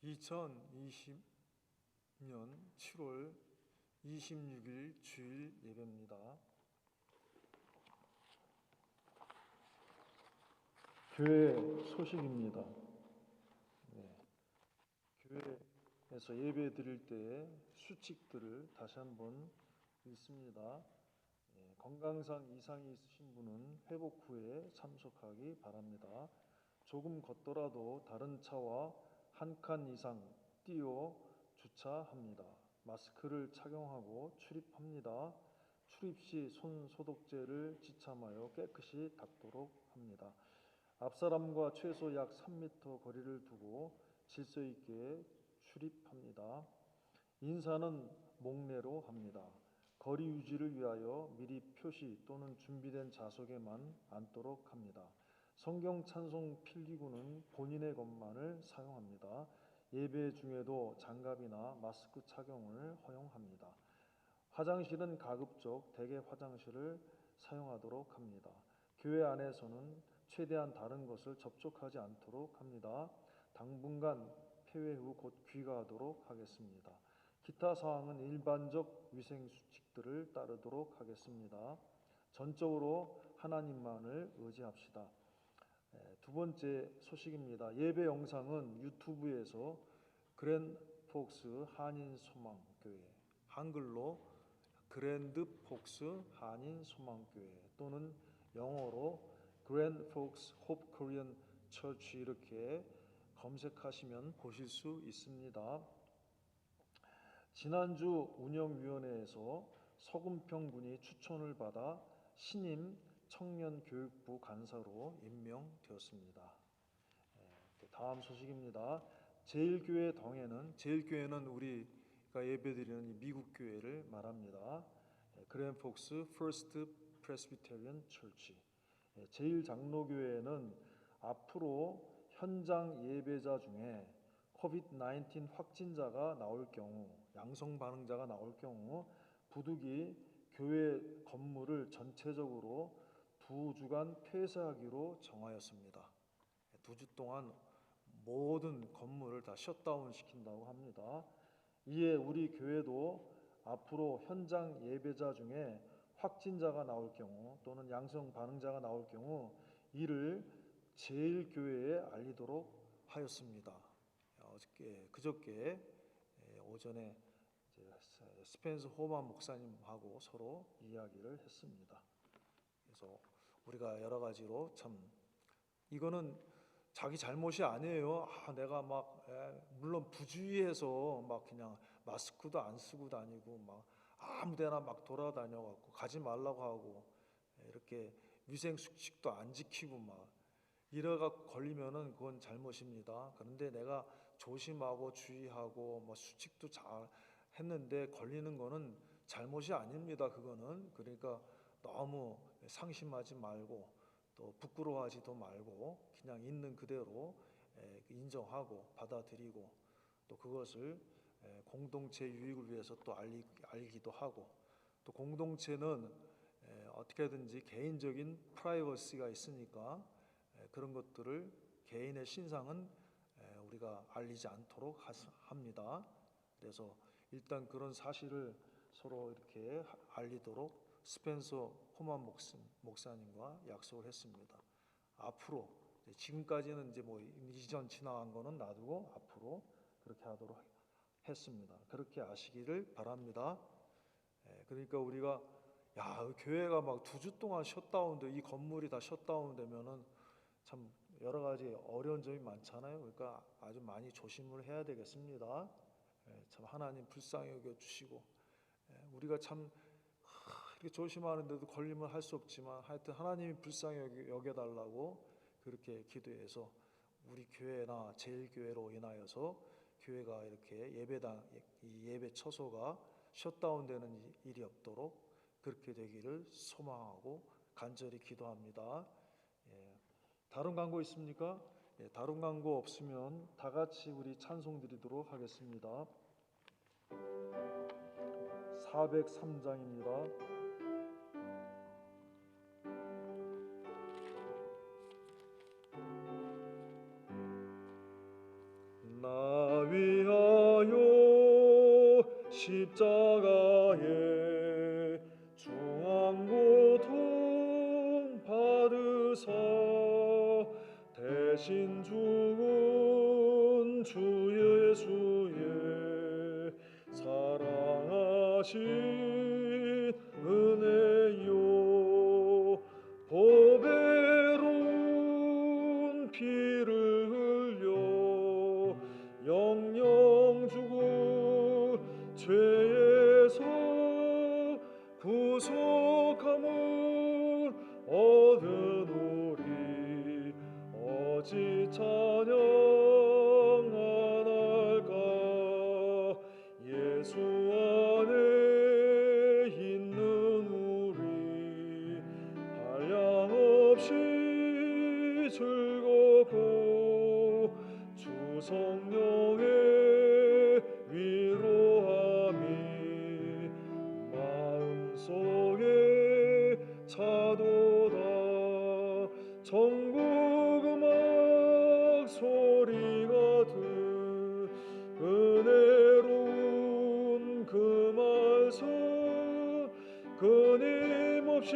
2020년 7월 26일 주일 예배입니다. 교회 소식입니다. 교회에서 예배 드릴 때 수칙들을 다시 한번 읽습니다. 건강상 이상이 있으신 분은 회복 후에 참석하기 바랍니다. 조금 걷더라도 다른 차와 한 칸 이상 띄어 주차합니다. 마스크를 착용하고 출입합니다. 출입 시 손 소독제를 지참하여 깨끗이 닦도록 합니다. 앞사람과 최소 약 3m 거리를 두고 질서 있게 출입합니다. 인사는 목례로 합니다. 거리 유지를 위하여 미리 표시 또는 준비된 좌석에만 앉도록 합니다. 성경 찬송 필기구는 본인의 것만을 사용합니다. 예배 중에도 장갑이나 마스크 착용을 허용합니다. 화장실은 가급적 대개 화장실을 사용하도록 합니다. 교회 안에서는 최대한 다른 것을 접촉하지 않도록 합니다. 당분간 폐회 후 곧 귀가하도록 하겠습니다. 기타 사항은 일반적 위생 수칙들을 따르도록 하겠습니다. 전적으로 하나님만을 의지합시다. 두 번째 소식입니다. 예배 영상은 유튜브에서 그랜드폭스 한인소망교회, 한글로 그랜드폭스 한인소망교회 또는 영어로 그랜드폭스 호프 코리안 처치 이렇게 검색하시면 보실 수 있습니다. 지난주 운영위원회에서 서금평 군이 추천을 받아 신임 청년교육부 간사로 임명되었습니다. 다음 소식입니다. 제일교회는 우리가 예배드리는 미국 교회를 말합니다. 그랜폭스 퍼스트 프레스비테리언 처치. 제일장로교회는 앞으로 현장 예배자 중에 코비드-19 확진자가 나올 경우, 양성 반응자가 나올 경우 부득이 교회 건물을 전체적으로 2주간 폐쇄하기로 정하였습니다. 2주 동안 모든 건물을 다 셧다운 시킨다고 합니다. 이에 우리 교회도 앞으로 현장 예배자 중에 확진자가 나올 경우 또는 양성 반응자가 나올 경우 이를 제일교회에 알리도록 하였습니다. 그저께 오전에 스펜서 호만 목사님하고 서로 이야기를 했습니다. 그래서 우리가 여러 가지로 참 이거는 자기 잘못이 아니에요. 내가 물론 부주의해서 그냥 마스크도 안 쓰고 다니고 아무데나 돌아다녀갖고 가지 말라고 하고 이렇게 위생 수칙도 안 지키고 이래가 걸리면은 그건 잘못입니다. 그런데 내가 조심하고 주의하고 수칙도 잘 했는데 걸리는 거는 잘못이 아닙니다. 그거는 그러니까 너무 상심하지 말고 또 부끄러워하지도 말고 그냥 있는 그대로 인정하고 받아들이고 또 그것을 공동체 유익을 위해서 또 알기도 하고 또 공동체는 어떻게든지 개인적인 프라이버시가 있으니까 그런 것들을 개인의 신상은 우리가 알리지 않도록 합니다. 그래서 일단 그런 사실을 서로 이렇게 알리도록 스펜서 호만 목사님과 약속을 했습니다. 앞으로 지금까지는 이전 지나간 거는 놔두고 앞으로 그렇게 하도록 했습니다. 그렇게 아시기를 바랍니다. 그러니까 우리가 교회가 2주 동안 셧다운돼 이 건물이 다 셧다운되면은 참 여러 가지 어려운 점이 많잖아요. 그러니까 아주 많이 조심을 해야 되겠습니다. 참 하나님 불쌍히 여겨 주시고 우리가 참 이렇게 조심하는데도 걸리면 할 수 없지만 하여튼 하나님이 불쌍히 여겨달라고 그렇게 기도해서 우리 교회나 제일교회로 인하여서 교회가 이렇게 예배 처소가 셧다운되는 일이 없도록 그렇게 되기를 소망하고 간절히 기도합니다. 다른 광고 있습니까? 다른 광고 없으면 다 같이 우리 찬송 드리도록 하겠습니다. 403장입니다. 나 십자가에 중한 고통 받으사 대신 죽은 주 예수의 사랑하신 은혜요 보배로운 피를 흘려 영영 죽은 죄에서 구속함을 얻으노리 어찌 찬양하날까 예수 안에 있는 우리 한량없이 즐겁고 주 성령의 위로함이 마음속에 차도다 전국 음악 소리 같은 은혜로운 그 말씀 끊임없이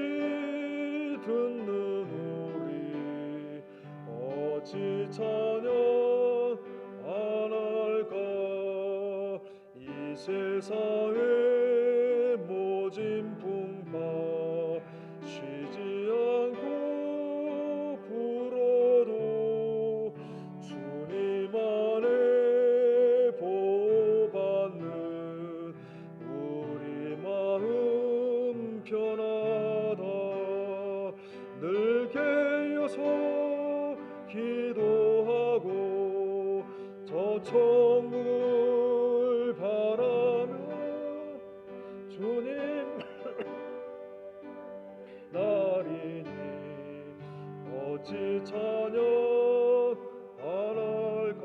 듣는 우리 어찌 찬양 안 할까 이 세상의 모진 풍파 쉬지 않고 불어도 주님 안에 보호받는 우리 마음 편하다 늘 깨어서 기도하고 저 천국을 바라며 주님 나리니 어찌 찬양 안 할까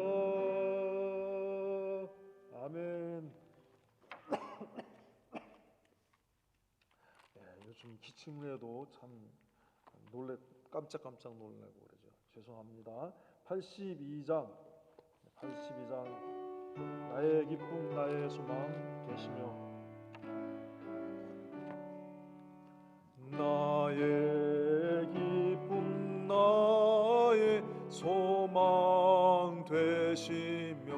아멘. 요즘 기침에도 참 깜짝 놀라고 그러죠. 죄송합니다. 82장 나의 기쁨 나의 소망 되시며 나의 기쁨 나의 소망 되시며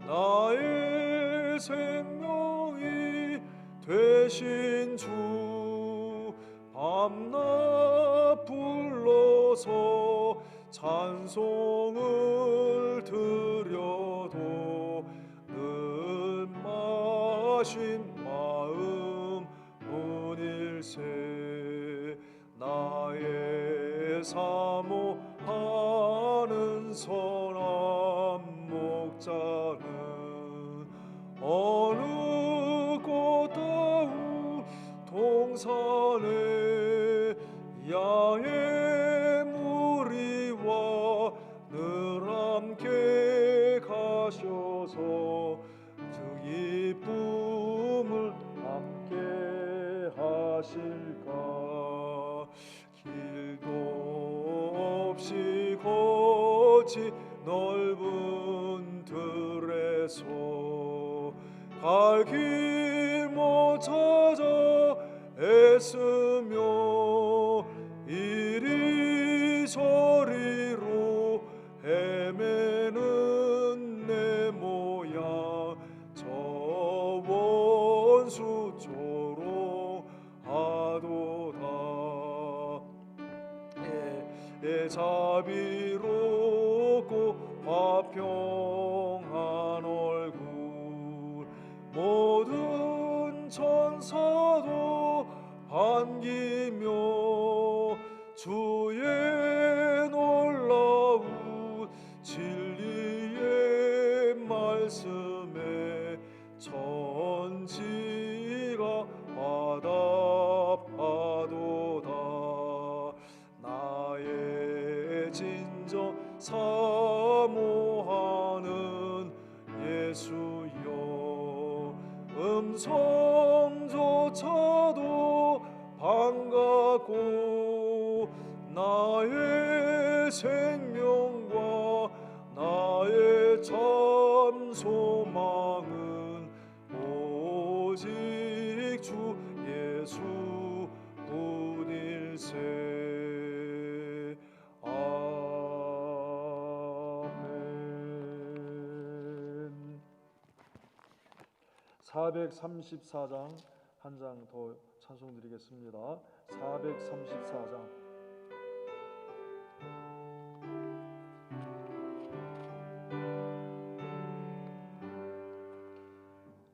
나의 생명이 되신 주 밤낮 불러서 찬송을 드려도 늘 마신 마음 문일세 나의 사모하는 선한 목자는 어느 꽃다운 동산에 양의 무리와 늘 함께 가셔서 그 기쁨을 함께 하실까 길도 없이 거치 넓은 들에서 갈 길 못 찾아 애쓰며 이리저리로 헤매는 내 모양 저 원수 조롱하도다 자비롭고 화평한 얼굴 모든 천사도 반기며 주의 놀라운 진리의 말씀에 천지가 화답하도다 나의 진정 사모하는 예수여 음성조차도 반갑고 나의 생명과 나의 참 소망은 434장 한 장 더 찬송 드리겠습니다. 434장.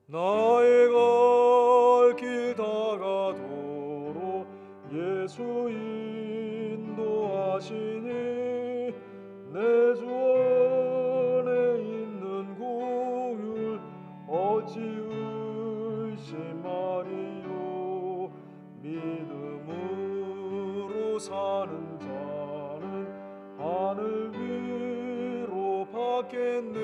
나의 갈 길 다가도록 예수 인도하시니 내 주 안에 있는 공율 어찌 의심하리요. 믿음으로 사는 자는 하늘 위로 받겠네.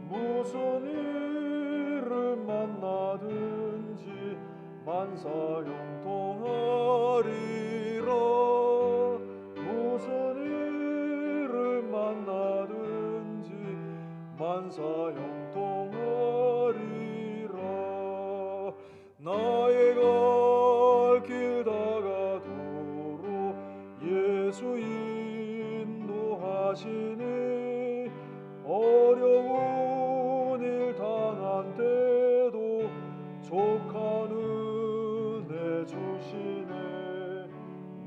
무슨 일을 만나든지 만사 형통하리라. 무슨 일을 만나든지 만사 형통하리라. 나의 갈 길 다가도록 예수 인도하시니 어려운 일 당한 때도 족한 은혜 주시네.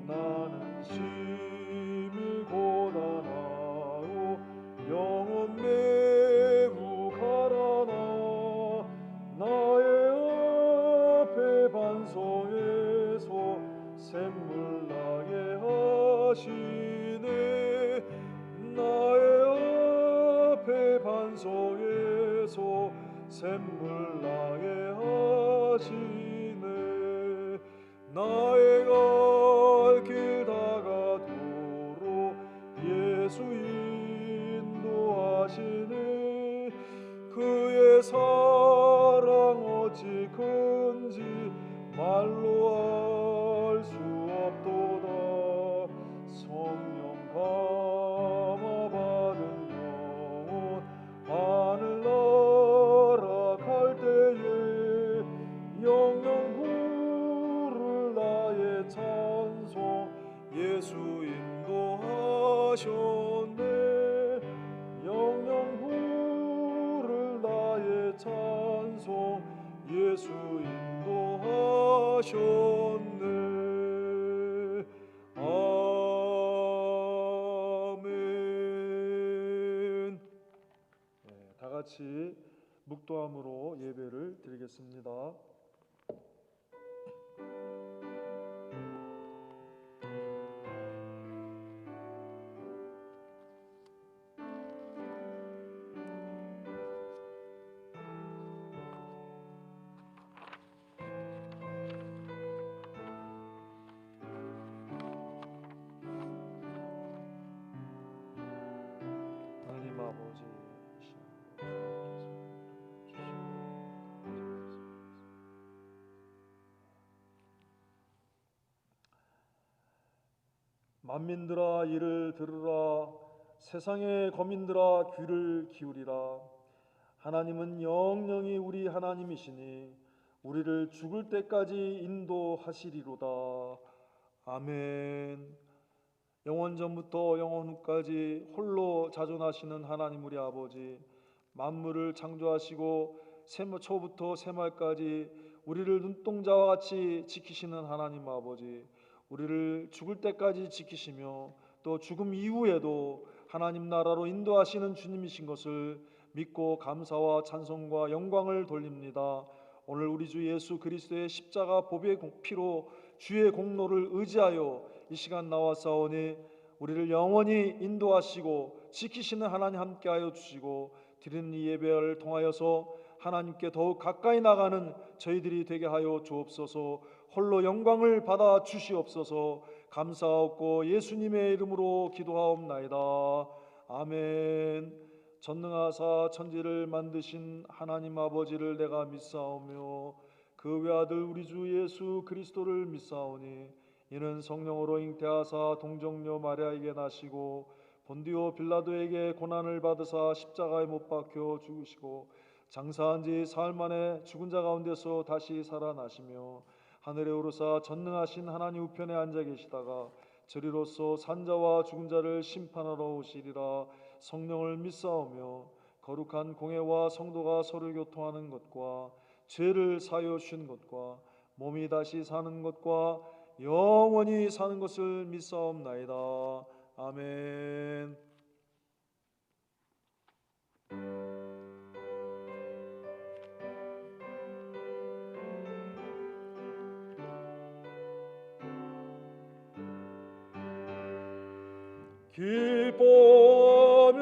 나는 심히 고단하고 영혼 매우 가라나 나의 앞에 반석에서 샘물 나게 하시네. 나의 앞에 반석에서 샘물 나게 하시네. 나의 갈 길 다가도록 예수 인도하시니 그의 사랑 어찌 큰지 말로 알 수 없도다. 성령 감화 받은 영혼 하늘나라 갈 때에 영영 부를 나의 찬송 예수 인도하셨네. 영영 부를 나의 찬송 예수 인도하셨네. 아멘. 다 같이 묵도함으로 예배를 드리겠습니다. 하나님 아버지, 만민들아 이를 들으라. 세상의 거민들아 귀를 기울이라. 하나님은 영영이 우리 하나님이시니 우리를 죽을 때까지 인도하시리로다. 아멘. 영원 전부터 영원 후까지 홀로 자존하시는 하나님 우리 아버지, 만물을 창조하시고 초부터 새말까지 우리를 눈동자와 같이 지키시는 하나님 아버지, 우리를 죽을 때까지 지키시며 또 죽음 이후에도 하나님 나라로 인도하시는 주님이신 것을 믿고 감사와 찬송과 영광을 돌립니다. 오늘 우리 주 예수 그리스도의 십자가 보배의 피로 주의 공로를 의지하여 이 시간 나와싸우니 우리를 영원히 인도하시고 지키시는 하나님 함께하여 주시고 드리는 이 예배를 통하여서 하나님께 더욱 가까이 나가는 저희들이 되게 하여 주옵소서. 홀로 영광을 받아 주시옵소서. 감사하옵고 예수님의 이름으로 기도하옵나이다. 아멘. 전능하사 천지를 만드신 하나님 아버지를 내가 믿사오며 그 외아들 우리 주 예수 그리스도를 믿사오니 이는 성령으로 잉태하사 동정녀 마리아에게 나시고 본디오 빌라도에게 고난을 받으사 십자가에 못 박혀 죽으시고 장사한 지 사흘 만에 죽은 자 가운데서 다시 살아나시며 하늘에 오르사 전능하신 하나님 우편에 앉아 계시다가 저리로서 산자와 죽은 자를 심판하러 오시리라. 성령을 믿사오며 거룩한 공회와 성도가 서로 교통하는 것과 죄를 사하여 주신 것과 몸이 다시 사는 것과 영원히 사는 것을 믿사옵나이다. 아멘. 기뻐하며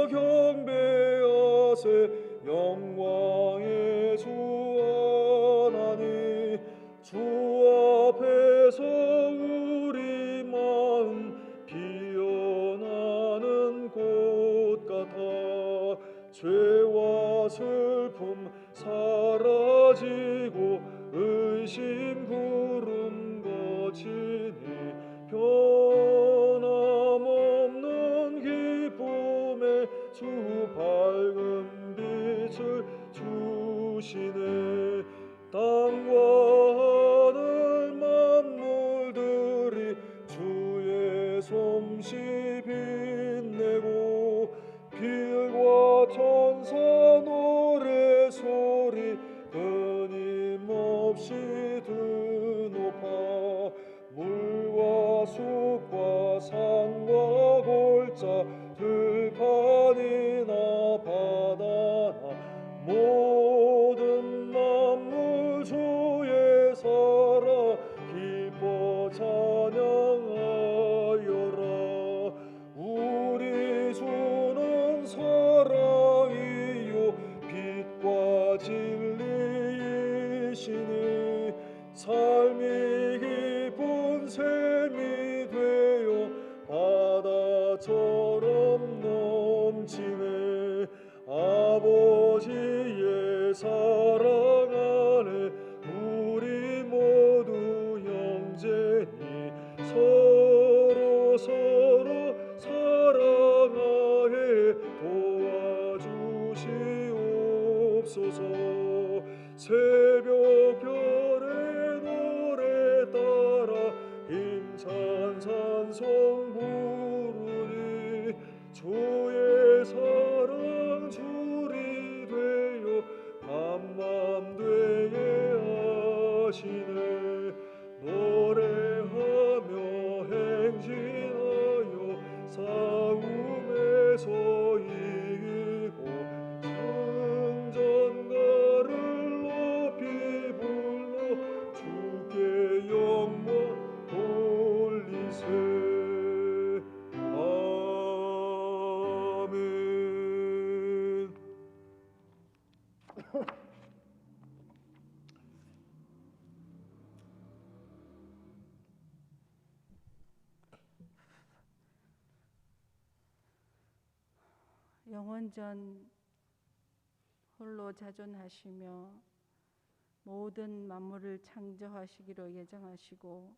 경배하세 영광의 주 하나님, 주 앞에서 우리 마음 피어나는 꽃 같아 죄와 슬픔 사라지고 의심 구름 거치니 변함없는 기쁨에 주 밝은 빛을 주시네. 땅과 하늘 만물들이 주의 솜씨 빛내고 빌과 천사 노래소리 끊임없이 드높아 물과 숲과 산과 골짜 들판이나 바다나 모든 만물 주의 사랑 기뻐 찬양하여라. 우리 주는 사랑이요 빛과 진리이시니 삶이 깊은 샘이 되어 바다처럼 넘치네. 아버지의 사랑 안에 우리 모두 형제니 서로 사랑하에 도와주시옵소서. 새벽 별의 노래 따라 힘찬 찬송 부르니 주의 사랑 줄이 되어 한맘 되게 하시네. 노래하며 행진하여 싸움에서 이기고 승전가를 높이 불러 주께 영광 돌리세. 아멘. 영원전 홀로 자존하시며 모든 만물을 창조하시기로 예정하시고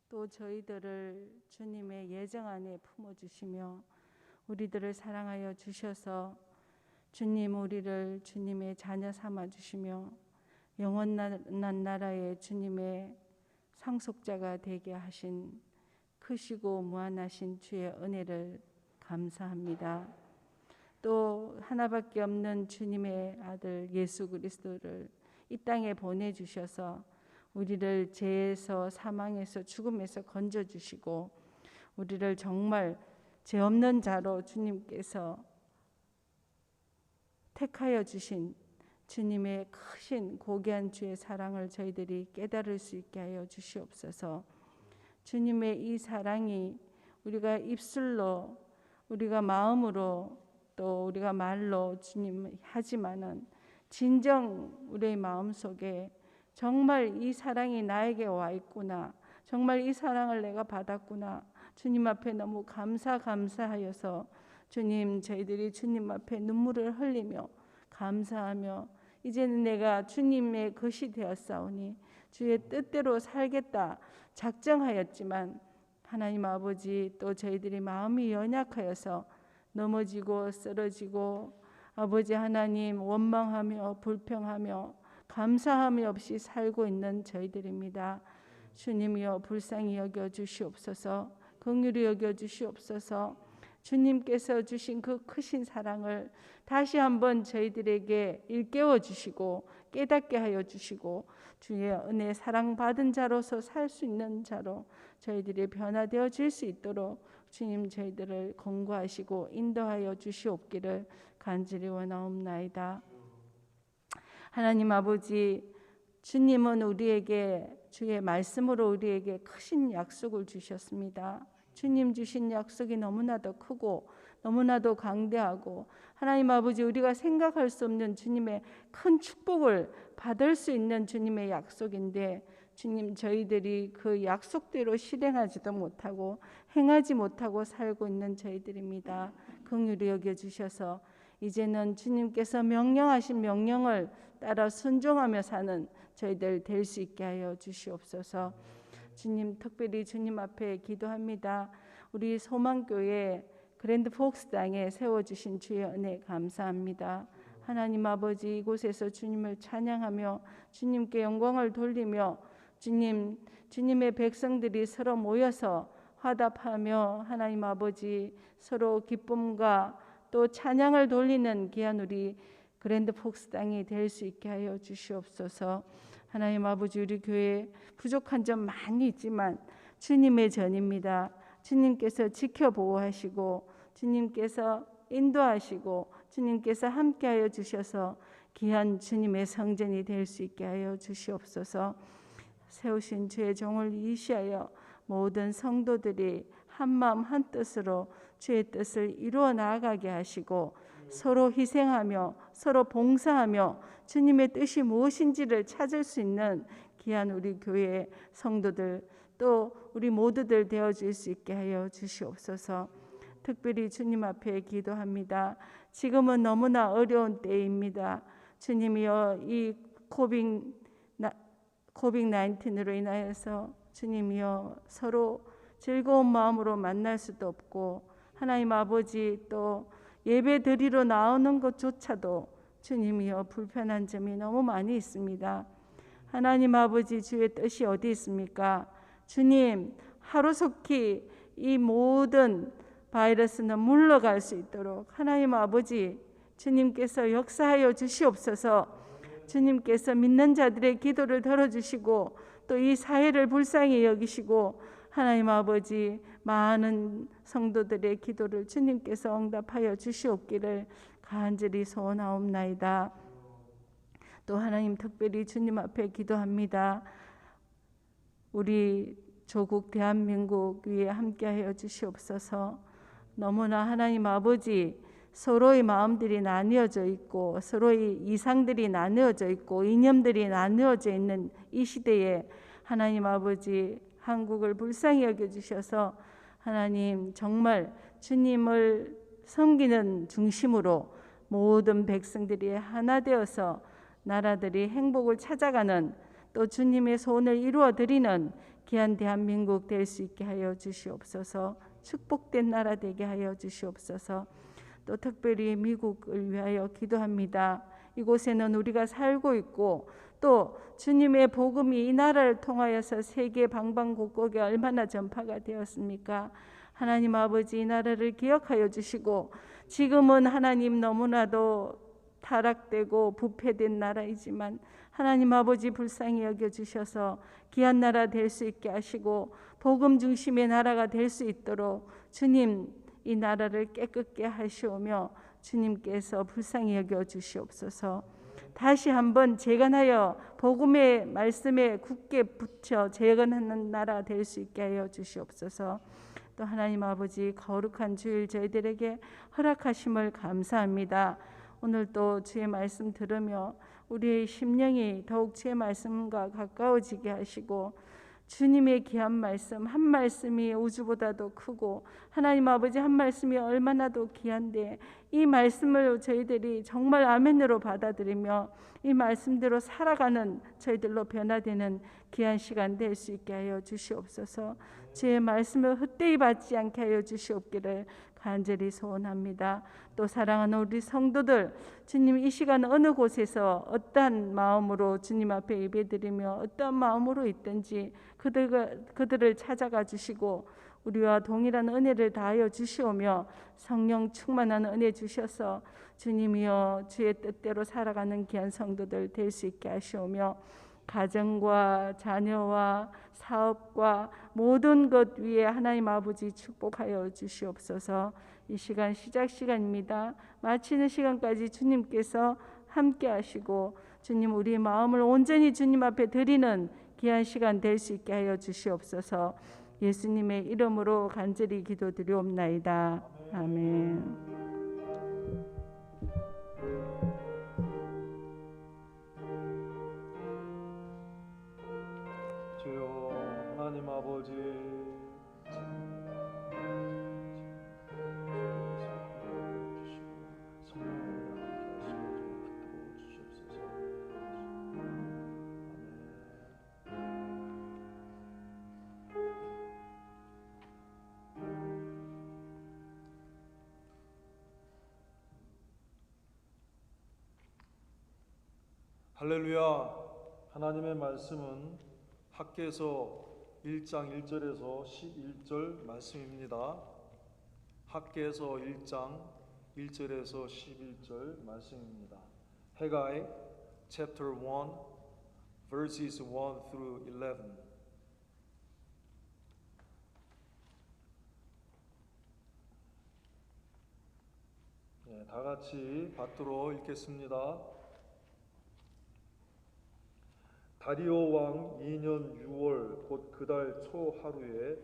또 저희들을 주님의 예정 안에 품어주시며 우리들을 사랑하여 주셔서 주님 우리를 주님의 자녀 삼아주시며 영원한 나라의 주님의 상속자가 되게 하신 크시고 무한하신 주의 은혜를 감사합니다. 또 하나밖에 없는 주님의 아들 예수 그리스도를 이 땅에 보내주셔서 우리를 죄에서 사망에서 죽음에서 건져주시고 우리를 정말 죄 없는 자로 주님께서 택하여 주신 주님의 크신 고귀한 주의 사랑을 저희들이 깨달을 수 있게 하여 주시옵소서. 주님의 이 사랑이 우리가 입술로 우리가 마음으로 또 우리가 말로 주님 하지만은 진정 우리의 마음속에 정말 이 사랑이 나에게 와 있구나, 정말 이 사랑을 내가 받았구나, 주님 앞에 너무 감사하여서 주님 저희들이 주님 앞에 눈물을 흘리며 감사하며 이제는 내가 주님의 것이 되었사오니 주의 뜻대로 살겠다 작정하였지만 하나님 아버지 또 저희들이 마음이 연약하여서 넘어지고 쓰러지고 아버지 하나님 원망하며 불평하며 감사함이 없이 살고 있는 저희들입니다. 주님이여 불쌍히 여겨 주시옵소서. 긍휼히 여겨 주시옵소서. 주님께서 주신 그 크신 사랑을 다시 한번 저희들에게 일깨워 주시고 깨닫게 하여 주시고 주의 은혜 사랑받은 자로서 살 수 있는 자로 저희들이 변화되어질 수 있도록 주님 저희들을 권고하시고 인도하여 주시옵기를 간절히 원하옵나이다. 하나님 아버지, 주님은 우리에게 주의 말씀으로 우리에게 크신 약속을 주셨습니다. 주님 주신 약속이 너무나도 크고 너무나도 강대하고 하나님 아버지, 우리가 생각할 수 없는 주님의 큰 축복을 받을 수 있는 주님의 약속인데 주님, 저희들이 그 약속대로 실행하지도 못하고 행하지 못하고 살고 있는 저희들입니다. 긍휼히 여겨주셔서 이제는 주님께서 명령하신 명령을 따라 순종하며 사는 저희들 될 수 있게 하여 주시옵소서. 주님, 특별히 주님 앞에 기도합니다. 우리 소망교회 그랜드 폭스당에 세워주신 주의 은혜 감사합니다. 하나님 아버지, 이곳에서 주님을 찬양하며 주님께 영광을 돌리며 주님의 백성들이 서로 모여서 화답하며 하나님 아버지 서로 기쁨과 또 찬양을 돌리는 귀한 우리 그랜드 폭스당이 될 수 있게 하여 주시옵소서. 하나님 아버지, 우리 교회에 부족한 점 많이 있지만 주님의 전입니다. 주님께서 지켜보호하시고 주님께서 인도하시고 주님께서 함께하여 주셔서 귀한 주님의 성전이 될 수 있게 하여 주시옵소서. 세우신 주의 종을 이시하여 모든 성도들이 한마음 한뜻으로 주의 뜻을 이루어 나아가게 하시고 서로 희생하며 서로 봉사하며 주님의 뜻이 무엇인지를 찾을 수 있는 귀한 우리 교회 성도들 또 우리 모두들 되어질 수 있게 하여 주시옵소서. 특별히 주님 앞에 기도합니다. 지금은 너무나 어려운 때입니다. 주님이여, 이 코빅-19으로 인하여서 주님이여 서로 즐거운 마음으로 만날 수도 없고 하나님 아버지 또 예배 드리러 나오는 것조차도 주님이여 불편한 점이 너무 많이 있습니다. 하나님 아버지, 주의 뜻이 어디 있습니까? 주님, 하루속히 이 모든 바이러스는 물러갈 수 있도록 하나님 아버지 주님께서 역사하여 주시옵소서. 주님께서 믿는 자들의 기도를 들어주시고 또 이 사회를 불쌍히 여기시고 하나님 아버지 많은 성도들의 기도를 주님께서 응답하여 주시옵기를 간절히 소원하옵나이다. 또 하나님, 특별히 주님 앞에 기도합니다. 우리 조국 대한민국 위에 함께하여 주시옵소서. 너무나 하나님 아버지 서로의 마음들이 나뉘어져 있고 서로의 이상들이 나뉘어져 있고 이념들이 나뉘어져 있는 이 시대에 하나님 아버지 한국을 불쌍히 여겨주셔서 하나님 정말 주님을 섬기는 중심으로 모든 백성들이 하나 되어서 나라들이 행복을 찾아가는 또 주님의 소원을 이루어드리는 귀한 대한민국 될 수 있게 하여 주시옵소서. 축복된 나라 되게 하여 주시옵소서. 또 특별히 미국을 위하여 기도합니다. 이곳에는 우리가 살고 있고 또 주님의 복음이 이 나라를 통하여서 세계 방방곡곡에 얼마나 전파가 되었습니까? 하나님 아버지, 이 나라를 기억하여 주시고 지금은 하나님 너무나도 타락되고 부패된 나라이지만 하나님 아버지 불쌍히 여겨주셔서 귀한 나라 될 수 있게 하시고 복음 중심의 나라가 될 수 있도록 주님 이 나라를 깨끗게 하시오며 주님께서 불쌍히 여겨주시옵소서. 다시 한번 재건하여 복음의 말씀에 굳게 붙여 재건하는 나라 될 수 있게 하여 주시옵소서. 또 하나님 아버지 거룩한 주일 저희들에게 허락하심을 감사합니다. 오늘 또 주의 말씀 들으며 우리의 심령이 더욱 주의 말씀과 가까워지게 하시고 주님의 귀한 말씀 한 말씀이 우주보다도 크고 하나님 아버지 한 말씀이 얼마나 더 귀한데 이 말씀을 저희들이 정말 아멘으로 받아들이며 이 말씀대로 살아가는 저희들로 변화되는 귀한 시간 될 수 있게 하여 주시옵소서. 주의 말씀을 헛되이 받지 않게 하여 주시옵기를 간절히 소원합니다. 또 사랑하는 우리 성도들, 주님 이 시간 어느 곳에서 어떠한 마음으로 주님 앞에 예배드리며 어떠한 마음으로 있든지 그들을 찾아가 주시고 우리와 동일한 은혜를 다하여 주시오며 성령 충만한 은혜 주셔서 주님이여 주의 뜻대로 살아가는 귀한 성도들 될 수 있게 하시오며 가정과 자녀와 사업과 모든 것 위에 하나님 아버지 축복하여 주시옵소서. 이 시간 시작 시간입니다. 마치는 시간까지 주님께서 함께 하시고 주님 우리 마음을 온전히 주님 앞에 드리는 귀한 시간 될 수 있게 하여 주시옵소서. 예수님의 이름으로 간절히 기도드리옵나이다. 아멘. 주여 하나님 아버지 할렐루야. 하나님의 말씀은 학개서 1장 1절에서 11절 말씀입니다. 학개서 1장 1절에서 11절 말씀입니다. 해가이 chapter 1 verses 1 through 11. 다 같이 받들어 읽겠습니다. 다리오 왕 2년 6월 곧 그달 초 하루에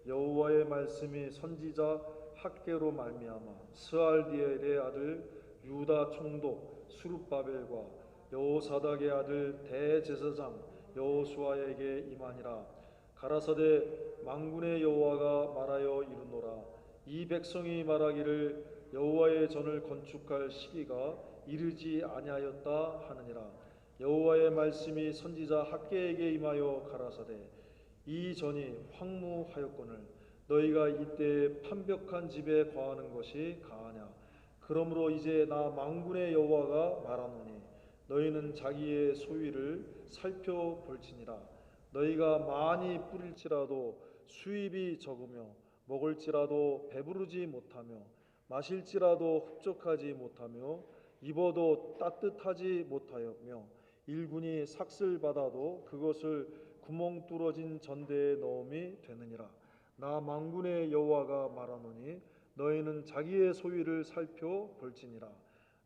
여호와의 말씀이 선지자 학개로 말미암아 스알디엘의 아들 유다 총독 수룹바벨과 여호사닥의 아들 대제사장 여호수아에게 임하니라. 가라사대 만군의 여호와가 말하여 이르노라. 이 백성이 말하기를 여호와의 전을 건축할 시기가 이르지 아니하였다 하느니라. 여호와의 말씀이 선지자 학개에게 임하여 가라사대 이 전이 황무하였거늘 너희가 이때 판벽한 집에 거하는 것이 가하냐. 그러므로 이제 나 만군의 여호와가 말하노니 너희는 자기의 소위를 살펴볼지니라. 너희가 많이 뿌릴지라도 수입이 적으며 먹을지라도 배부르지 못하며 마실지라도 흡족하지 못하며 입어도 따뜻하지 못하였며 일군이 삭슬 받아도 그것을 구멍 뚫어진 전대에 넣음이 되느니라. 나 만군의 여호와가 말하노니 너희는 자기의 소위를 살펴볼지니라.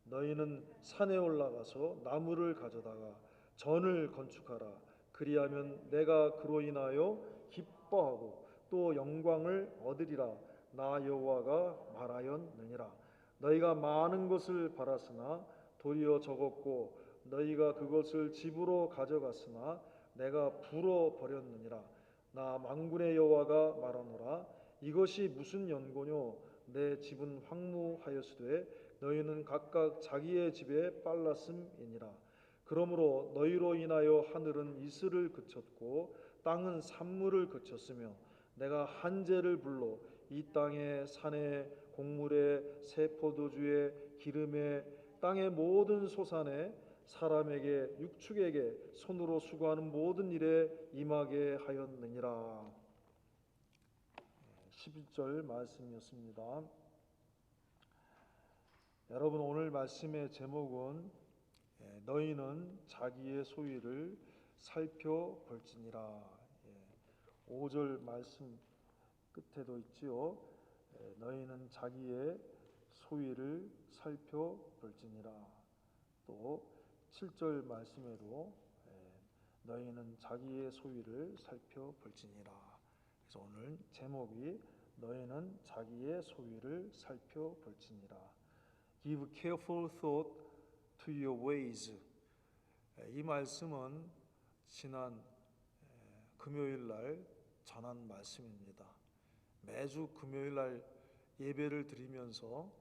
너희는 산에 올라가서 나무를 가져다가 전을 건축하라. 그리하면 내가 그로 인하여 기뻐하고 또 영광을 얻으리라. 나 여호와가 말하였느니라. 너희가 많은 것을 바랐으나 도리어 적었고 너희가 그것을 집으로 가져갔으나 내가 불어 버렸느니라. 나 만군의 여호와가 말하노라. 이것이 무슨 연고뇨. 내 집은 황무하였으되 너희는 각각 자기의 집에 빨랐음이니라. 그러므로 너희로 인하여 하늘은 이슬을 그쳤고 땅은 산물을 그쳤으며 내가 한재를 불러 이 땅에 산에 곡물에 새 포도주에 기름에 땅의 모든 소산에 사람에게 육축에게 손으로 수고하는 모든 일에 임하게 하였느니라. 11절 말씀이었습니다. 여러분 오늘 말씀의 제목은 너희는 자기의 소위를 살펴볼지니라. 5절 말씀 끝에도 있지요. 너희는 자기의 소위를 살펴볼지니라. 또 7절 말씀에도 너희는 자기의 소위를 살펴볼지니라. 그래서 오늘 제목이 너희는 자기의 소위를 살펴볼지니라. Give careful thought to your ways. 이 말씀은 지난 금요일 날 전한 말씀입니다. 매주 구요일 날 예배를 드리면서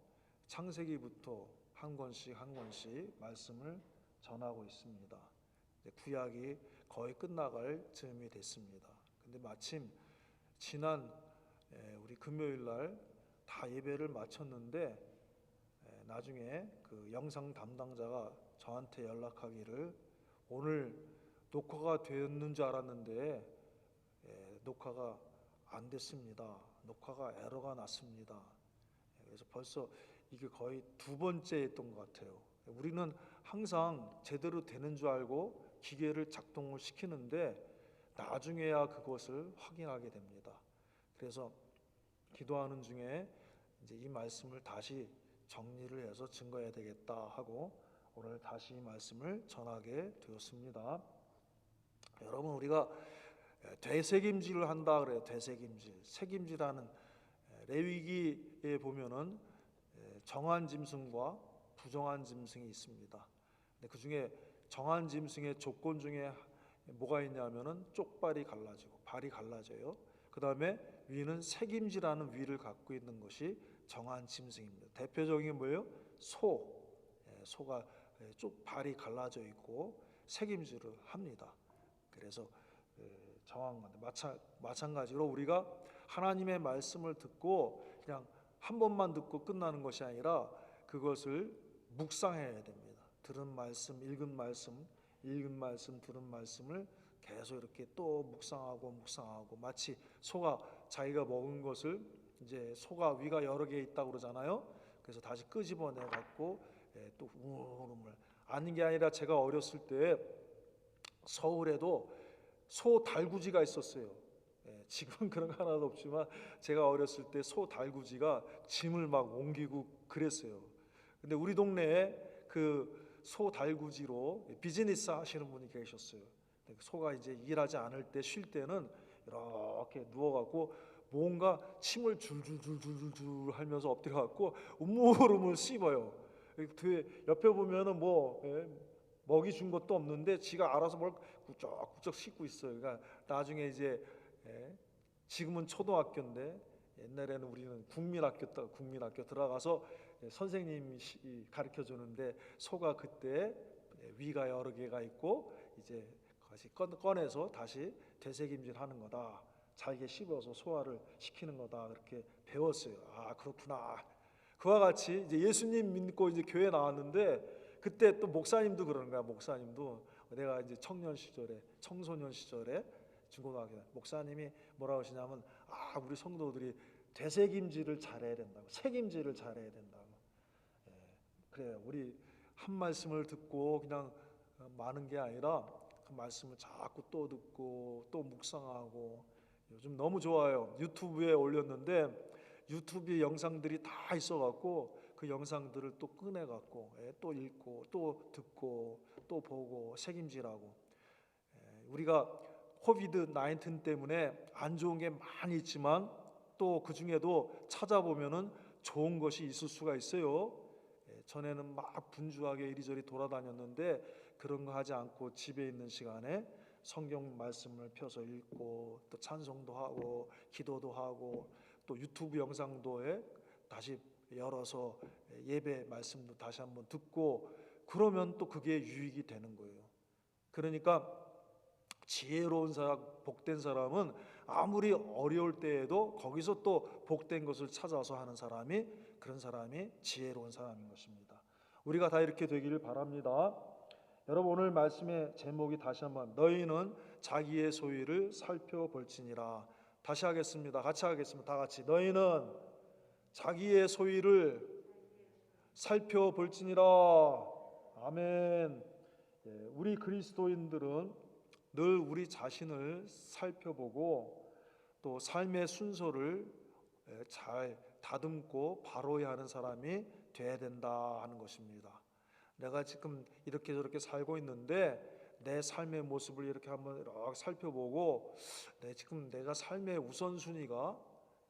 창세기부터 한 권씩 말씀을 전하고 있습니다. 구약이 거의 끝나갈 즈음이 됐습니다. 근데 마침 지난 우리 금요일 날 다 예배를 마쳤는데 나중에 그 영상 담당자가 저한테 연락하기를 오늘 녹화가 되었는 줄 알았는데 녹화가 안 됐습니다. 녹화가 에러가 났습니다. 그래서 벌써 이게 거의 두 번째였던 것 같아요. 우리는 항상 제대로 되는 줄 알고 기계를 작동을 시키는데 나중에야 그것을 확인하게 됩니다. 그래서 기도하는 중에 이제 이 말씀을 다시 정리를 해서 증거해야 되겠다 하고 오늘 다시 이 말씀을 전하게 되었습니다. 여러분, 우리가 되새김질을 한다 그래요. 되새김질, 책임지라는 레위기에 보면은 정한 짐승과 부정한 짐승이 있습니다. 근데 그 중에 정한 짐승의 조건 중에 뭐가 있냐면은 쪽발이 갈라지고 발이 갈라져요. 그 다음에 위는 책임지라는 위를 갖고 있는 것이 정한 짐승입니다. 대표적인 게 뭐예요? 소. 소가 쪽 발이 갈라져 있고 책임지를 합니다. 그래서 정한 건데 마찬가지로 우리가 하나님의 말씀을 듣고 그냥 한 번만 듣고 끝나는 것이 아니라 그것을 묵상해야 됩니다. 들은 말씀, 읽은 말씀, 들은 말씀을 계속 이렇게 또 묵상하고 마치 소가 자기가 먹은 것을 이제 소가 위가 여러 개 있다고 그러잖아요. 그래서 다시 끄집어내 갖고 또 우물우물 아닌 게 아니라 제가 어렸을 때 서울에도 소 달구지가 있었어요. 지금은 그런 거 하나도 없지만 제가 어렸을 때 소 달구지가 짐을 막 옮기고 그랬어요. 근데 우리 동네에 그 소 달구지로 비즈니스 하시는 분이 계셨어요. 소가 이제 일하지 않을 때 쉴 때는 이렇게 누워갖고 뭔가 침을 줄줄줄줄줄 하면서 엎드려갖고 우물우물 씹어요. 뒤에 옆에 보면은 뭐 먹이 준 것도 없는데 지가 알아서 뭘 꾸쩍꾸쩍 씹고 있어요. 그러니까 나중에 이제 지금은 초등학교인데 옛날에는 우리는 국민학교 들어가서 선생님이 가르쳐 주는데 소가 그때 위가 여러 개가 있고 이제 다시 꺼내서 다시 되새김질 하는 거다. 잘게 씹어서 소화를 시키는 거다. 그렇게 배웠어요. 아, 그렇구나. 그와 같이 이제 예수님 믿고 이제 교회 나왔는데 그때 또 목사님도 그러는 거야. 목사님도 내가 이제 청소년 시절에 중고등학교 목사님이 뭐라고 하시냐면 우리 성도들이 되새김질을 잘해야 된다고, 책임질을 잘해야 된다고. 그래요. 우리 한 말씀을 듣고 그냥 많은 게 아니라 그 말씀을 자꾸 또 듣고 또 묵상하고. 요즘 너무 좋아요. 유튜브에 올렸는데 유튜브 영상들이 다 있어갖고 그 영상들을 또 꺼내갖고 또 읽고 또 듣고 또 보고 책임지라고. 우리가 코비드 19 때문에 안 좋은 게 많이 있지만 또 그 중에도 찾아보면은 좋은 것이 있을 수가 있어요. 전에는 막 분주하게 이리저리 돌아다녔는데 그런 거 하지 않고 집에 있는 시간에 성경 말씀을 펴서 읽고 또 찬송도 하고 기도도 하고 또 유튜브 영상도 다시 열어서 예배 말씀도 다시 한번 듣고 그러면 또 그게 유익이 되는 거예요. 그러니까 지혜로운 사람, 복된 사람은 아무리 어려울 때에도 거기서 또 복된 것을 찾아서 하는 사람이 그런 사람이 지혜로운 사람인 것입니다. 우리가 다 이렇게 되기를 바랍니다. 여러분, 오늘 말씀의 제목이 다시 한번 너희는 자기의 소유를 살펴볼지니라. 다시 하겠습니다. 같이 하겠습니다. 다 같이 너희는 자기의 소유를 살펴볼지니라. 아멘. 우리 그리스도인들은 늘 우리 자신을 살펴보고 또 삶의 순서를 잘 다듬고 바로야 하는 사람이 돼야 된다 하는 것입니다. 내가 지금 이렇게 저렇게 살고 있는데 내 삶의 모습을 이렇게 한번 이렇게 살펴보고 내가 삶의 우선순위가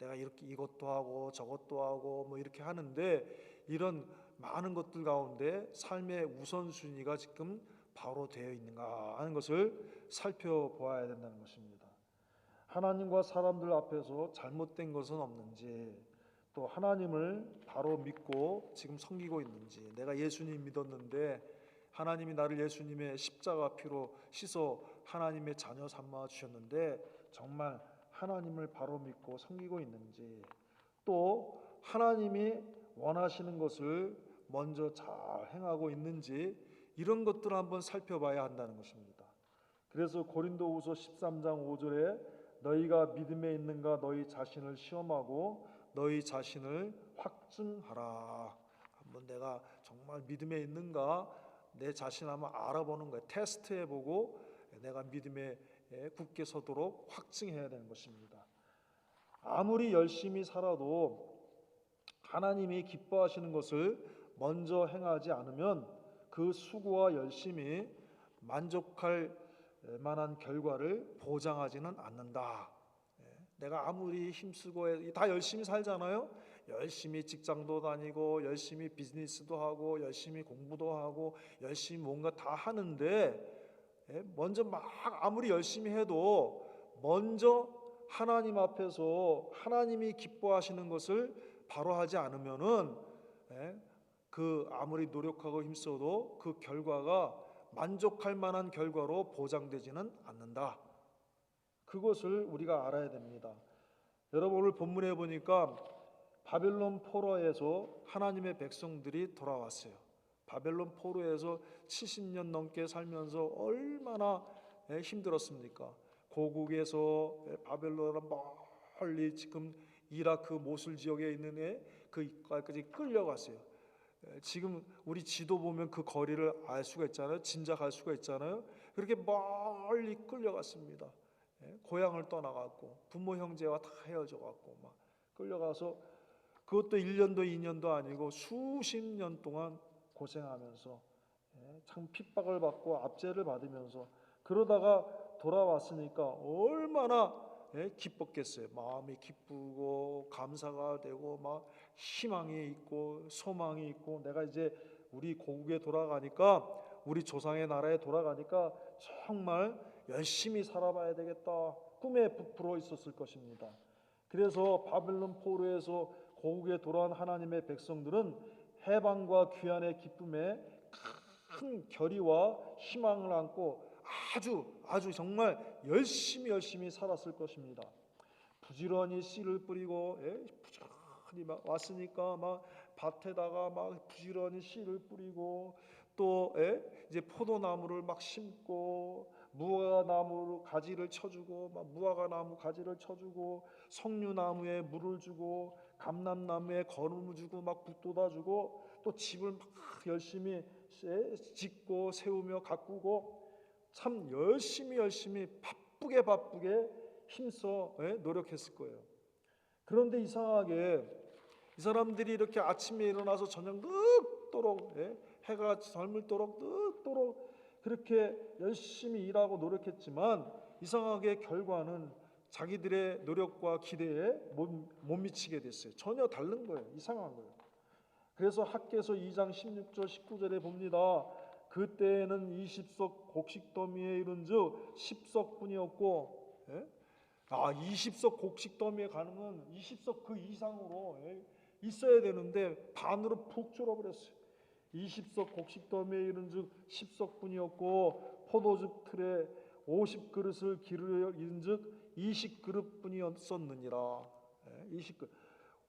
내가 이렇게 이것도 하고 저것도 하고 뭐 이렇게 하는데 이런 많은 것들 가운데 삶의 우선순위가 지금 바로 되어 있는가 하는 것을 살펴보아야 된다는 것입니다. 하나님과 사람들 앞에서 잘못된 것은 없는지, 또 하나님을 바로 믿고 지금 섬기고 있는지, 내가 예수님 믿었는데 하나님이 나를 예수님의 십자가 피로 씻어 하나님의 자녀 삼아 주셨는데 정말 하나님을 바로 믿고 섬기고 있는지, 또 하나님이 원하시는 것을 먼저 잘 행하고 있는지 이런 것들을 한번 살펴봐야 한다는 것입니다. 그래서 고린도후서 13장 5절에 너희가 믿음에 있는가 너희 자신을 시험하고 너희 자신을 확증하라. 한번 내가 정말 믿음에 있는가 내 자신 한번 알아보는 거예요. 테스트해보고 내가 믿음에 굳게 서도록 확증해야 되는 것입니다. 아무리 열심히 살아도 하나님이 기뻐하시는 것을 먼저 행하지 않으면 그 수고와 열심이 만족할 만한 결과를 보장하지는 않는다. 내가 아무리 힘쓰고 다 열심히 살잖아요. 열심히 직장도 다니고 열심히 비즈니스도 하고 열심히 공부도 하고 열심히 뭔가 다 하는데 먼저 막 아무리 열심히 해도 먼저 하나님 앞에서 하나님이 기뻐하시는 것을 바로 하지 않으면은 그 아무리 노력하고 힘써도 그 결과가 만족할 만한 결과로 보장되지는 않는다. 그것을 우리가 알아야 됩니다. 여러분 오늘 본문에 보니까 바벨론 포로에서 하나님의 백성들이 돌아왔어요. 바벨론 포로에서 70년 넘게 살면서 얼마나 힘들었습니까? 고국에서 바벨론을 멀리 지금 이라크 모술 지역에 있는 그까지 끌려갔어요. 지금 우리 지도 보면 그 거리를 알 수가 있잖아요. 짐작할 수가 있잖아요. 그렇게 멀리 끌려갔습니다. 고향을 떠나갔고 부모 형제와 다 헤어져갖고 막 끌려가서 그것도 1년도 2년도 아니고 수십 년 동안 고생하면서 참 핍박을 받고 압제를 받으면서 그러다가 돌아왔으니까 얼마나 기뻤겠어요. 마음이 기쁘고 감사가 되고 막 희망이 있고 소망이 있고 내가 이제 우리 고국에 돌아가니까 우리 조상의 나라에 돌아가니까 정말 열심히 살아봐야 되겠다 꿈에 부풀어 있었을 것입니다. 그래서 바벨론 포로에서 고국에 돌아온 하나님의 백성들은 해방과 귀환의 기쁨에 큰 결의와 희망을 안고 아주 정말 열심히 살았을 것입니다. 부지런히 씨를 뿌리고 부지런히 막 왔으니까 막 밭에다가 막 부지런히 씨를 뿌리고 또 이제 포도나무를 막 심고 무화과나무 가지를 쳐주고 막 무화과나무 가지를 쳐주고 석류나무에 물을 주고 감람나무에 거름을 주고 막 붓돋아 주고 또 집을 막 열심히 짓고 세우며 가꾸고 참 열심히 바쁘게 힘써 노력했을 거예요. 그런데 이상하게 이 사람들이 이렇게 아침에 일어나서 저녁 늦도록 해가 젊을도록 늦도록 그렇게 열심히 일하고 노력했지만 이상하게 결과는 자기들의 노력과 기대에 못 미치게 됐어요. 전혀 다른 거예요. 이상한 거예요. 그래서 학개서 2장 16절 19절에 봅니다. 그때에는 20석 곡식더미에 이른즉 10석뿐이었고 20석 곡식더미에 가능은 20석 그 이상으로 있어야 되는데 반으로 푹 줄어버렸어요. 20석 곡식더미에 이른즉 10석뿐이었고 포도즙 틀에 50그릇을 기르려 이른즉 20그릇뿐이었느니라. 20그릇.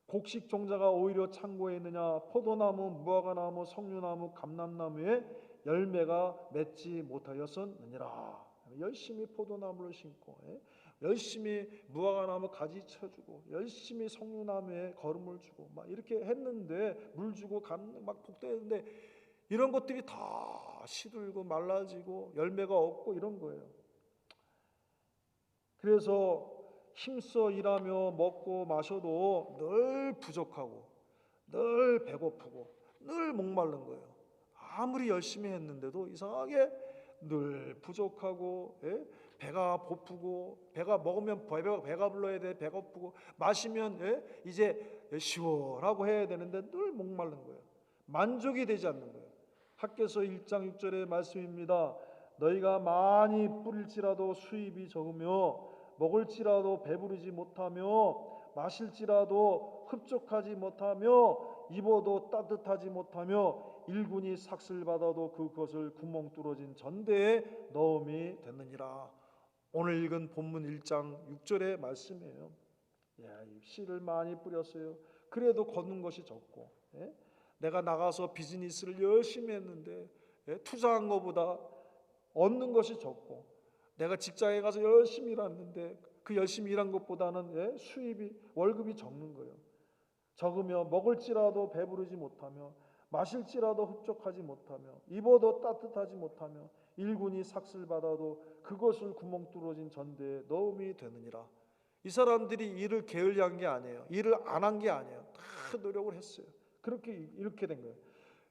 곡식 종자가 오히려 창고에 있느냐 포도나무, 무화과나무, 석류나무, 감람나무에 열매가 맺지 못하였었느니라. 열심히 포도나무를 심고 열심히 무화과나무 가지 쳐주고 열심히 석류나무에 거름을 주고 막 이렇게 했는데 물 주고 막 복되는데 이런 것들이 다 시들고 말라지고 열매가 없고 이런 거예요. 그래서 힘써 일하며 먹고 마셔도 늘 부족하고 늘 배고프고 늘 목마른 거예요. 아무리 열심히 했는데도 이상하게 늘 부족하고 배가 고프고 배가 먹으면 배가 불러야 돼. 배고프고 마시면 이제 시원하고 해야 되는데 늘 목마른 거예요. 만족이 되지 않는 거예요. 학개서 1장 6절의 말씀입니다. 너희가 많이 뿌릴지라도 수입이 적으며 먹을지라도 배부르지 못하며 마실지라도 흡족하지 못하며 입어도 따뜻하지 못하며 일군이 삭슬 받아도 그것을 구멍 뚫어진 전대에 넣음이 됐느니라. 오늘 읽은 본문 1장 6절의 말씀이에요. 씨를 많이 뿌렸어요. 그래도 거둔 것이 적고 내가 나가서 비즈니스를 열심히 했는데 투자한 것보다 얻는 것이 적고 내가 직장에 가서 열심히 일했는데 그 열심히 일한 것보다는 수입이 월급이 적는 거예요. 적으며 먹을지라도 배부르지 못하며 마실지라도 흡족하지 못하며 입어도 따뜻하지 못하며 일군이 삭슬 받아도 그것을 구멍 뚫어진 전대에 넣음이 되느니라. 이 사람들이 일을 게을리한 게 아니에요. 일을 안 한 게 아니에요. 다 노력을 했어요. 이렇게 된 거예요.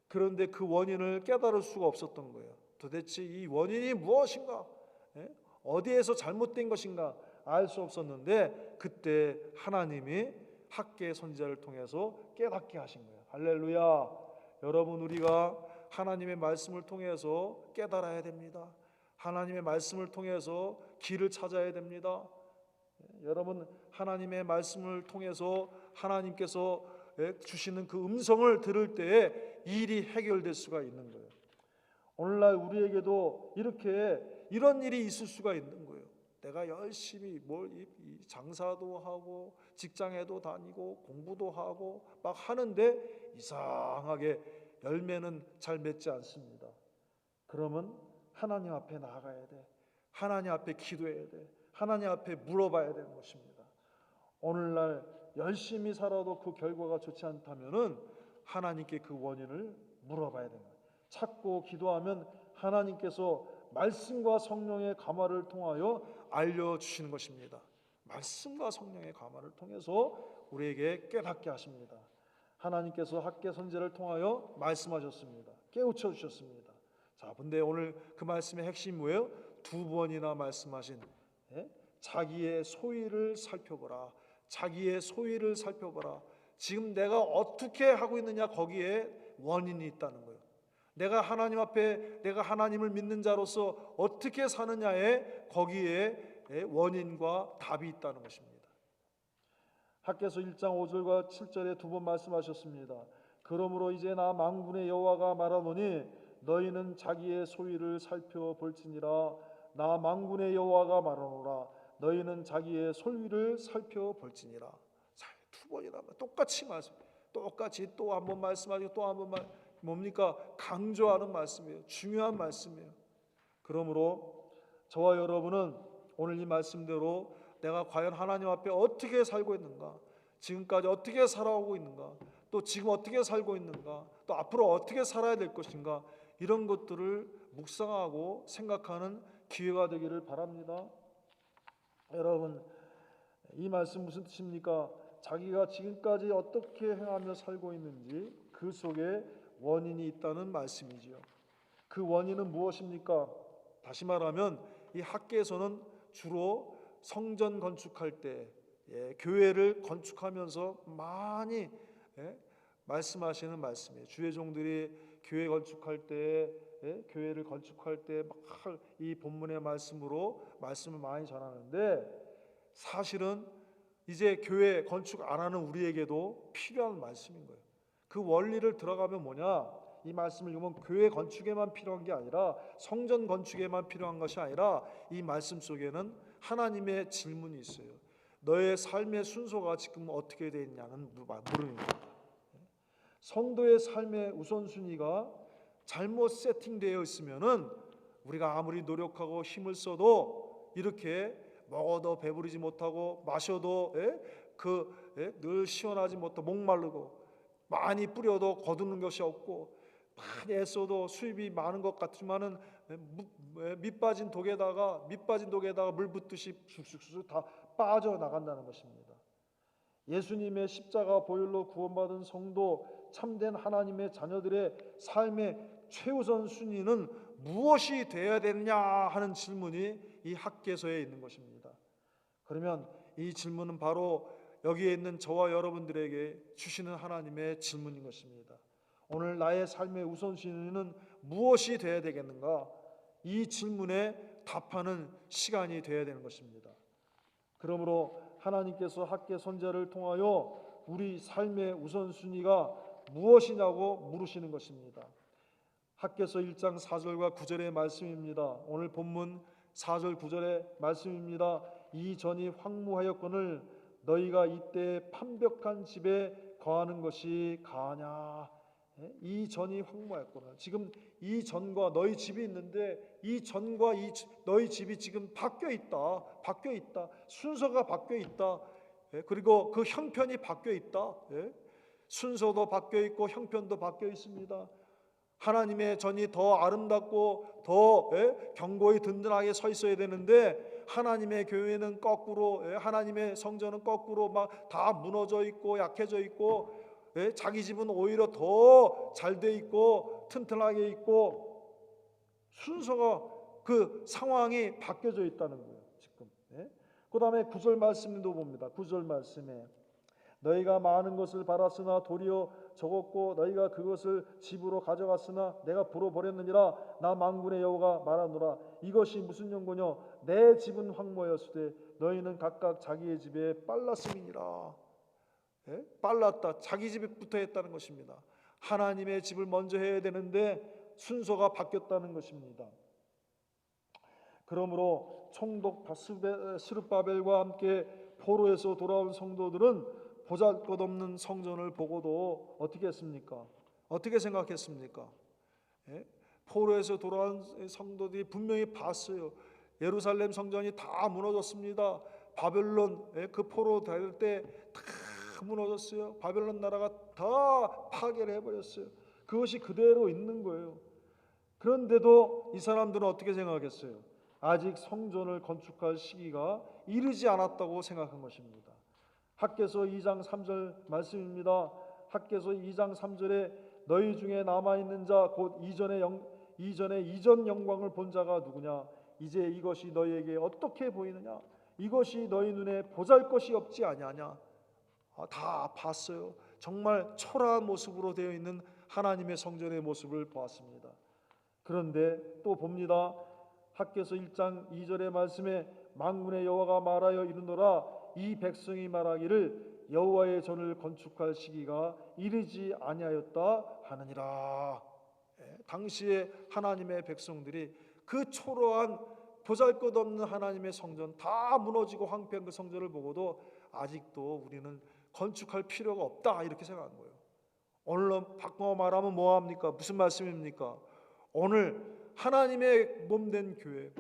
그런데 그 원인을 깨달을 수가 없었던 거예요. 도대체 이 원인이 무엇인가? 어디에서 잘못된 것인가? 알 수 없었는데 그때 하나님이 학개 선지자를 통해서 깨닫게 하신 거예요. 할렐루야. 여러분, 우리가 하나님의 말씀을 통해서 깨달아야 됩니다. 하나님의 말씀을 통해서 길을 찾아야 됩니다. 여러분, 하나님의 말씀을 통해서 하나님께서 주시는 그 음성을 들을 때에 일이 해결될 수가 있는 거예요. 오늘날 우리에게도 이런 일이 있을 수가 있는 거예요. 내가 열심히 장사도 하고 직장에도 다니고 공부도 하고 막 하는데 이상하게 열매는 잘 맺지 않습니다. 그러면 하나님 앞에 나아가야 돼. 하나님 앞에 기도해야 돼. 하나님 앞에 물어봐야 되는 것입니다. 오늘날 열심히 살아도 그 결과가 좋지 않다면은 하나님께 그 원인을 물어봐야 되는 거예요. 찾고 기도하면 하나님께서 말씀과 성령의 감화를 통하여 알려주시는 것입니다. 말씀과 성령의 감화를 통해서 우리에게 깨닫게 하십니다. 하나님께서 학개 선지자를 통하여 말씀하셨습니다. 깨우쳐 주셨습니다. 자, 근데 오늘 그 말씀의 핵심이 뭐예요? 2번이나 말씀하신 자기의 소위를 살펴보라. 자기의 소위를 살펴보라. 지금 내가 어떻게 하고 있느냐, 거기에 원인이 있다는 거예요. 내가 하나님 앞에 내가 하나님을 믿는 자로서 어떻게 사느냐에 거기에 원인과 답이 있다는 것입니다. 학개서 1장 5절과 7절에 2번 말씀하셨습니다. 그러므로 이제 나 만군의 여호와가 말하노니 너희는 자기의 소위를 살펴볼지니라. 나 만군의 여호와가 말하노라. 너희는 자기의 소위를 살펴볼지니라. 자, 2번이나 똑같이 똑같이 또 한 번 말씀하시고 또 한 번 뭡니까? 강조하는 말씀이에요. 중요한 말씀이에요. 그러므로 저와 여러분은 오늘 이 말씀대로 내가 과연 하나님 앞에 어떻게 살고 있는가, 지금까지 어떻게 살아오고 있는가, 또 지금 어떻게 살고 있는가, 또 앞으로 어떻게 살아야 될 것인가, 이런 것들을 묵상하고 생각하는 기회가 되기를 바랍니다. 여러분, 이 말씀 무슨 뜻입니까? 자기가 지금까지 어떻게 행하며 살고 있는지 그 속에 원인이 있다는 말씀이지요. 그 원인은 무엇입니까? 다시 말하면 이 학개에서는 주로 성전 건축할 때, 교회를 건축하면서 많이 말씀하시는 말씀이에요. 주의 종들이 교회 건축할 때, 교회를 건축할 때 막 이 본문의 말씀으로 말씀을 많이 전하는데, 사실은 이제 교회 건축 안 하는 우리에게도 필요한 말씀인 거예요. 그 원리를 들어가면 뭐냐? 이 말씀을 읽으면 교회 건축에만 필요한 게 아니라, 성전 건축에만 필요한 것이 아니라, 이 말씀 속에는 하나님의 질문이 있어요. 너의 삶의 순서가 지금 어떻게 되어 있냐는 물음인 겁니다. 성도의 삶의 우선순위가 잘못 세팅되어 있으면은 우리가 아무리 노력하고 힘을 써도 이렇게 먹어도 배부르지 못하고 마셔도 늘 시원하지 못하고 목마르고, 많이 뿌려도 거두는 것이 없고, 많이 애써도 수입이 많은 것 같지만은 밑 빠진 독에다가 물 붓듯이 쑥쑥쑥 다 빠져나간다는 것입니다. 예수님의 십자가 보혈로 구원받은 성도, 참된 하나님의 자녀들의 삶의 최우선 순위는 무엇이 되어야 되느냐 하는 질문이 이 학개서에 있는 것입니다. 그러면 이 질문은 바로 여기에 있는 저와 여러분들에게 주시는 하나님의 질문인 것입니다. 오늘 나의 삶의 우선순위는 무엇이 되어야 되겠는가? 이 질문에 답하는 시간이 되어야 되는 것입니다. 그러므로 하나님께서 학개 선지자를 통하여 우리 삶의 우선순위가 무엇이냐고 물으시는 것입니다. 학개서 1장 4절과 9절의 말씀입니다. 오늘 본문 4절 9절의 말씀입니다. 이 전이 황무하였거늘 너희가 이때 판벽한 집에 거하는 것이 가하냐. 이 전이 황무했구나. 지금 이 전과 너희 집이 있는데 이 전과 너희 집이 지금 바뀌어 있다. 순서가 바뀌어 있다. 그리고 그 형편이 바뀌어 있다. 순서도 바뀌어 있고 형편도 바뀌어 있습니다. 하나님의 전이 더 아름답고 더 견고히 든든하게 서 있어야 되는데 하나님의 교회는 거꾸로, 하나님의 성전은 거꾸로 막 다 무너져 있고 약해져 있고, 자기 집은 오히려 더 잘 돼 있고 튼튼하게 있고, 순서가 그 상황이 바뀌어져 있다는 거예요 지금. 그 다음에 9절 말씀도 봅니다. 9절 말씀에 너희가 많은 것을 받았으나 도리어 적었고 너희가 그것을 집으로 가져갔으나 내가 불어버렸느니라. 나 만군의 여호와가 말하노라. 이것이 무슨 연고냐? 내 집은 황무하였으되 너희는 각각 자기의 집에 빨랐음이니라. 빨랐다. 자기 집부터 했다는 것입니다. 하나님의 집을 먼저 해야 되는데 순서가 바뀌었다는 것입니다. 그러므로 총독 스룹바벨과 함께 포로에서 돌아온 성도들은 보잘것없는 성전을 보고도 어떻게 했습니까? 어떻게 생각했습니까? 포로에서 돌아온 성도들이 분명히 봤어요. 예루살렘 성전이 다 무너졌습니다. 바벨론 그 포로 될 때 다 무너졌어요. 바벨론 나라가 다 파괴를 해버렸어요. 그것이 그대로 있는 거예요. 그런데도 이 사람들은 어떻게 생각했어요? 아직 성전을 건축할 시기가 이르지 않았다고 생각한 것입니다. 학개서 2장 3절 말씀입니다. 학개서 2장 3절에 너희 중에 남아있는 자 곧 이전 영광을 본 자가 누구냐? 이제 이것이 너희에게 어떻게 보이느냐? 이것이 너희 눈에 보잘것이 없지 아니하냐? 다 봤어요. 정말 초라한 모습으로 되어 있는 하나님의 성전의 모습을 보았습니다. 그런데 또 봅니다. 학개서 1장 2절의 말씀에 만군의 여호와가 말하여 이르노라. 이 백성이 말하기를 여호와의 전을 건축할 시기가 이르지 아니하였다 하느니라. 당시에 하나님의 백성들이 그 초라한 보잘것없는 하나님의 성전, 다 무너지고 황폐한 그 성전을 보고도 아직도 우리는 건축할 필요가 없다 이렇게 생각한 거예요. 오늘 바꿔 말하면 뭐합니까? 무슨 말씀입니까? 오늘 하나님의 몸된 교회,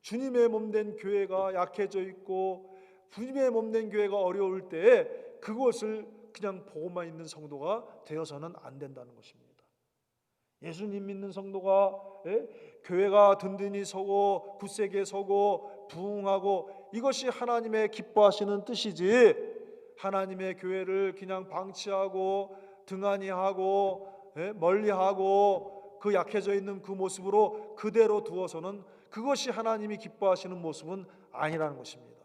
주님의 몸된 교회가 약해져 있고 주님의 몸된 교회가 어려울 때에 그것을 그냥 보고만 있는 성도가 되어서는 안 된다는 것입니다. 예수님 믿는 성도가 교회가 든든히 서고 굳세게 서고 부흥하고 이것이 하나님의 기뻐하시는 뜻이지, 하나님의 교회를 그냥 방치하고 등한히 하고 멀리하고 그 약해져 있는 그 모습으로 그대로 두어서는 그것이 하나님이 기뻐하시는 모습은 아니라는 것입니다.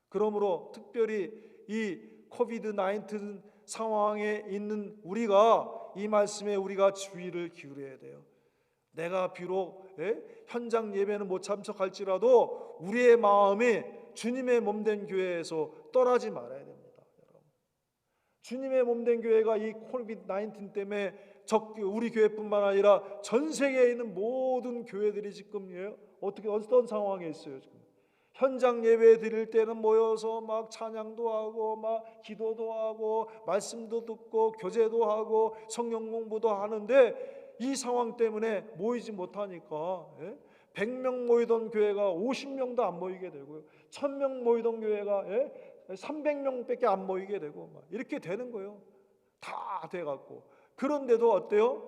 그러므로 특별히 이 코비드-19 상황에 있는 우리가 이 말씀에 우리가 주의를 기울여야 돼요. 내가 비록 현장 예배는 못 참석할지라도 우리의 마음이 주님의 몸된 교회에서 떠나지 말아야 됩니다. 여러분. 주님의 몸된 교회가 이 코비드-19 때문에 우리 교회뿐만 아니라 전 세계에 있는 모든 교회들이 지금 어떤 상황에 있어요. 지금 현장 예배 드릴 때는 모여서 막 찬양도 하고 막 기도도 하고 말씀도 듣고 교제도 하고 성경 공부도 하는데 이 상황 때문에 모이지 못하니까 100명 모이던 교회가 50명도 안 모이게 되고요. 1000명 모이던 교회가 300명밖에 안 모이게 되고 막 이렇게 되는 거예요. 다 돼갖고. 그런데도 어때요?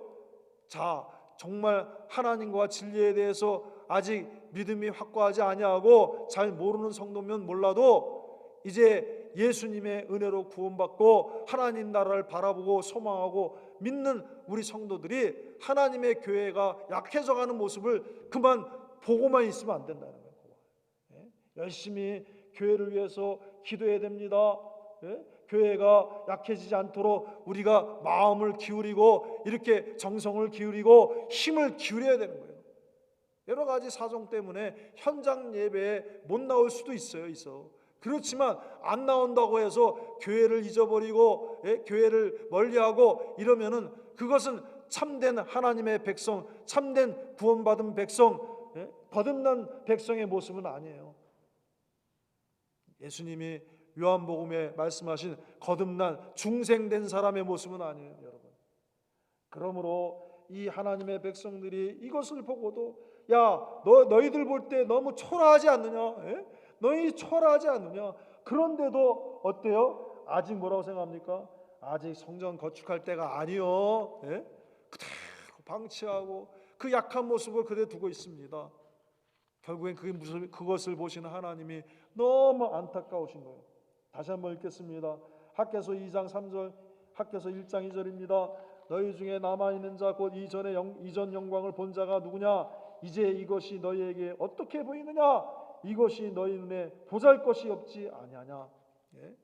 자, 정말 하나님과 진리에 대해서 아직 믿음이 확고하지 아니하고 잘 모르는 성도면 몰라도 이제 예수님의 은혜로 구원받고 하나님 나라를 바라보고 소망하고 믿는 우리 성도들이 하나님의 교회가 약해져가는 모습을 그만 보고만 있으면 안 된다는 거예요. 열심히 교회를 위해서 기도해야 됩니다. 교회가 약해지지 않도록 우리가 마음을 기울이고 이렇게 정성을 기울이고 힘을 기울여야 되는 거예요. 여러 가지 사정 때문에 현장 예배에 못 나올 수도 있어. 그렇지만 안 나온다고 해서 교회를 잊어버리고 교회를 멀리하고 이러면은 그것은 참된 하나님의 백성, 참된 구원받은 백성, 거듭난 백성의 모습은 아니에요. 예수님이 요한복음에 말씀하신 거듭난 중생된 사람의 모습은 아니에요, 여러분. 그러므로 이 하나님의 백성들이 이것을 보고도 너희들 볼 때 너무 초라하지 않느냐? 예? 너희 초라하지 않느냐? 그런데도 어때요? 아직 뭐라고 생각합니까? 아직 성전 건축할 때가 아니요. 예? 그대로 방치하고 그 약한 모습을 그대로 두고 있습니다. 결국엔 그것을 보시는 하나님이 너무 안타까우신 거예요. 다시 한번 읽겠습니다. 학개서 2장 3절, 학개서 1장 2절입니다. 너희 중에 남아있는 자 곧 이전 영광을 본 자가 누구냐? 이제 이것이 너희에게 어떻게 보이느냐? 이것이 너희 눈에 보잘것이 없지 아니하냐? 예?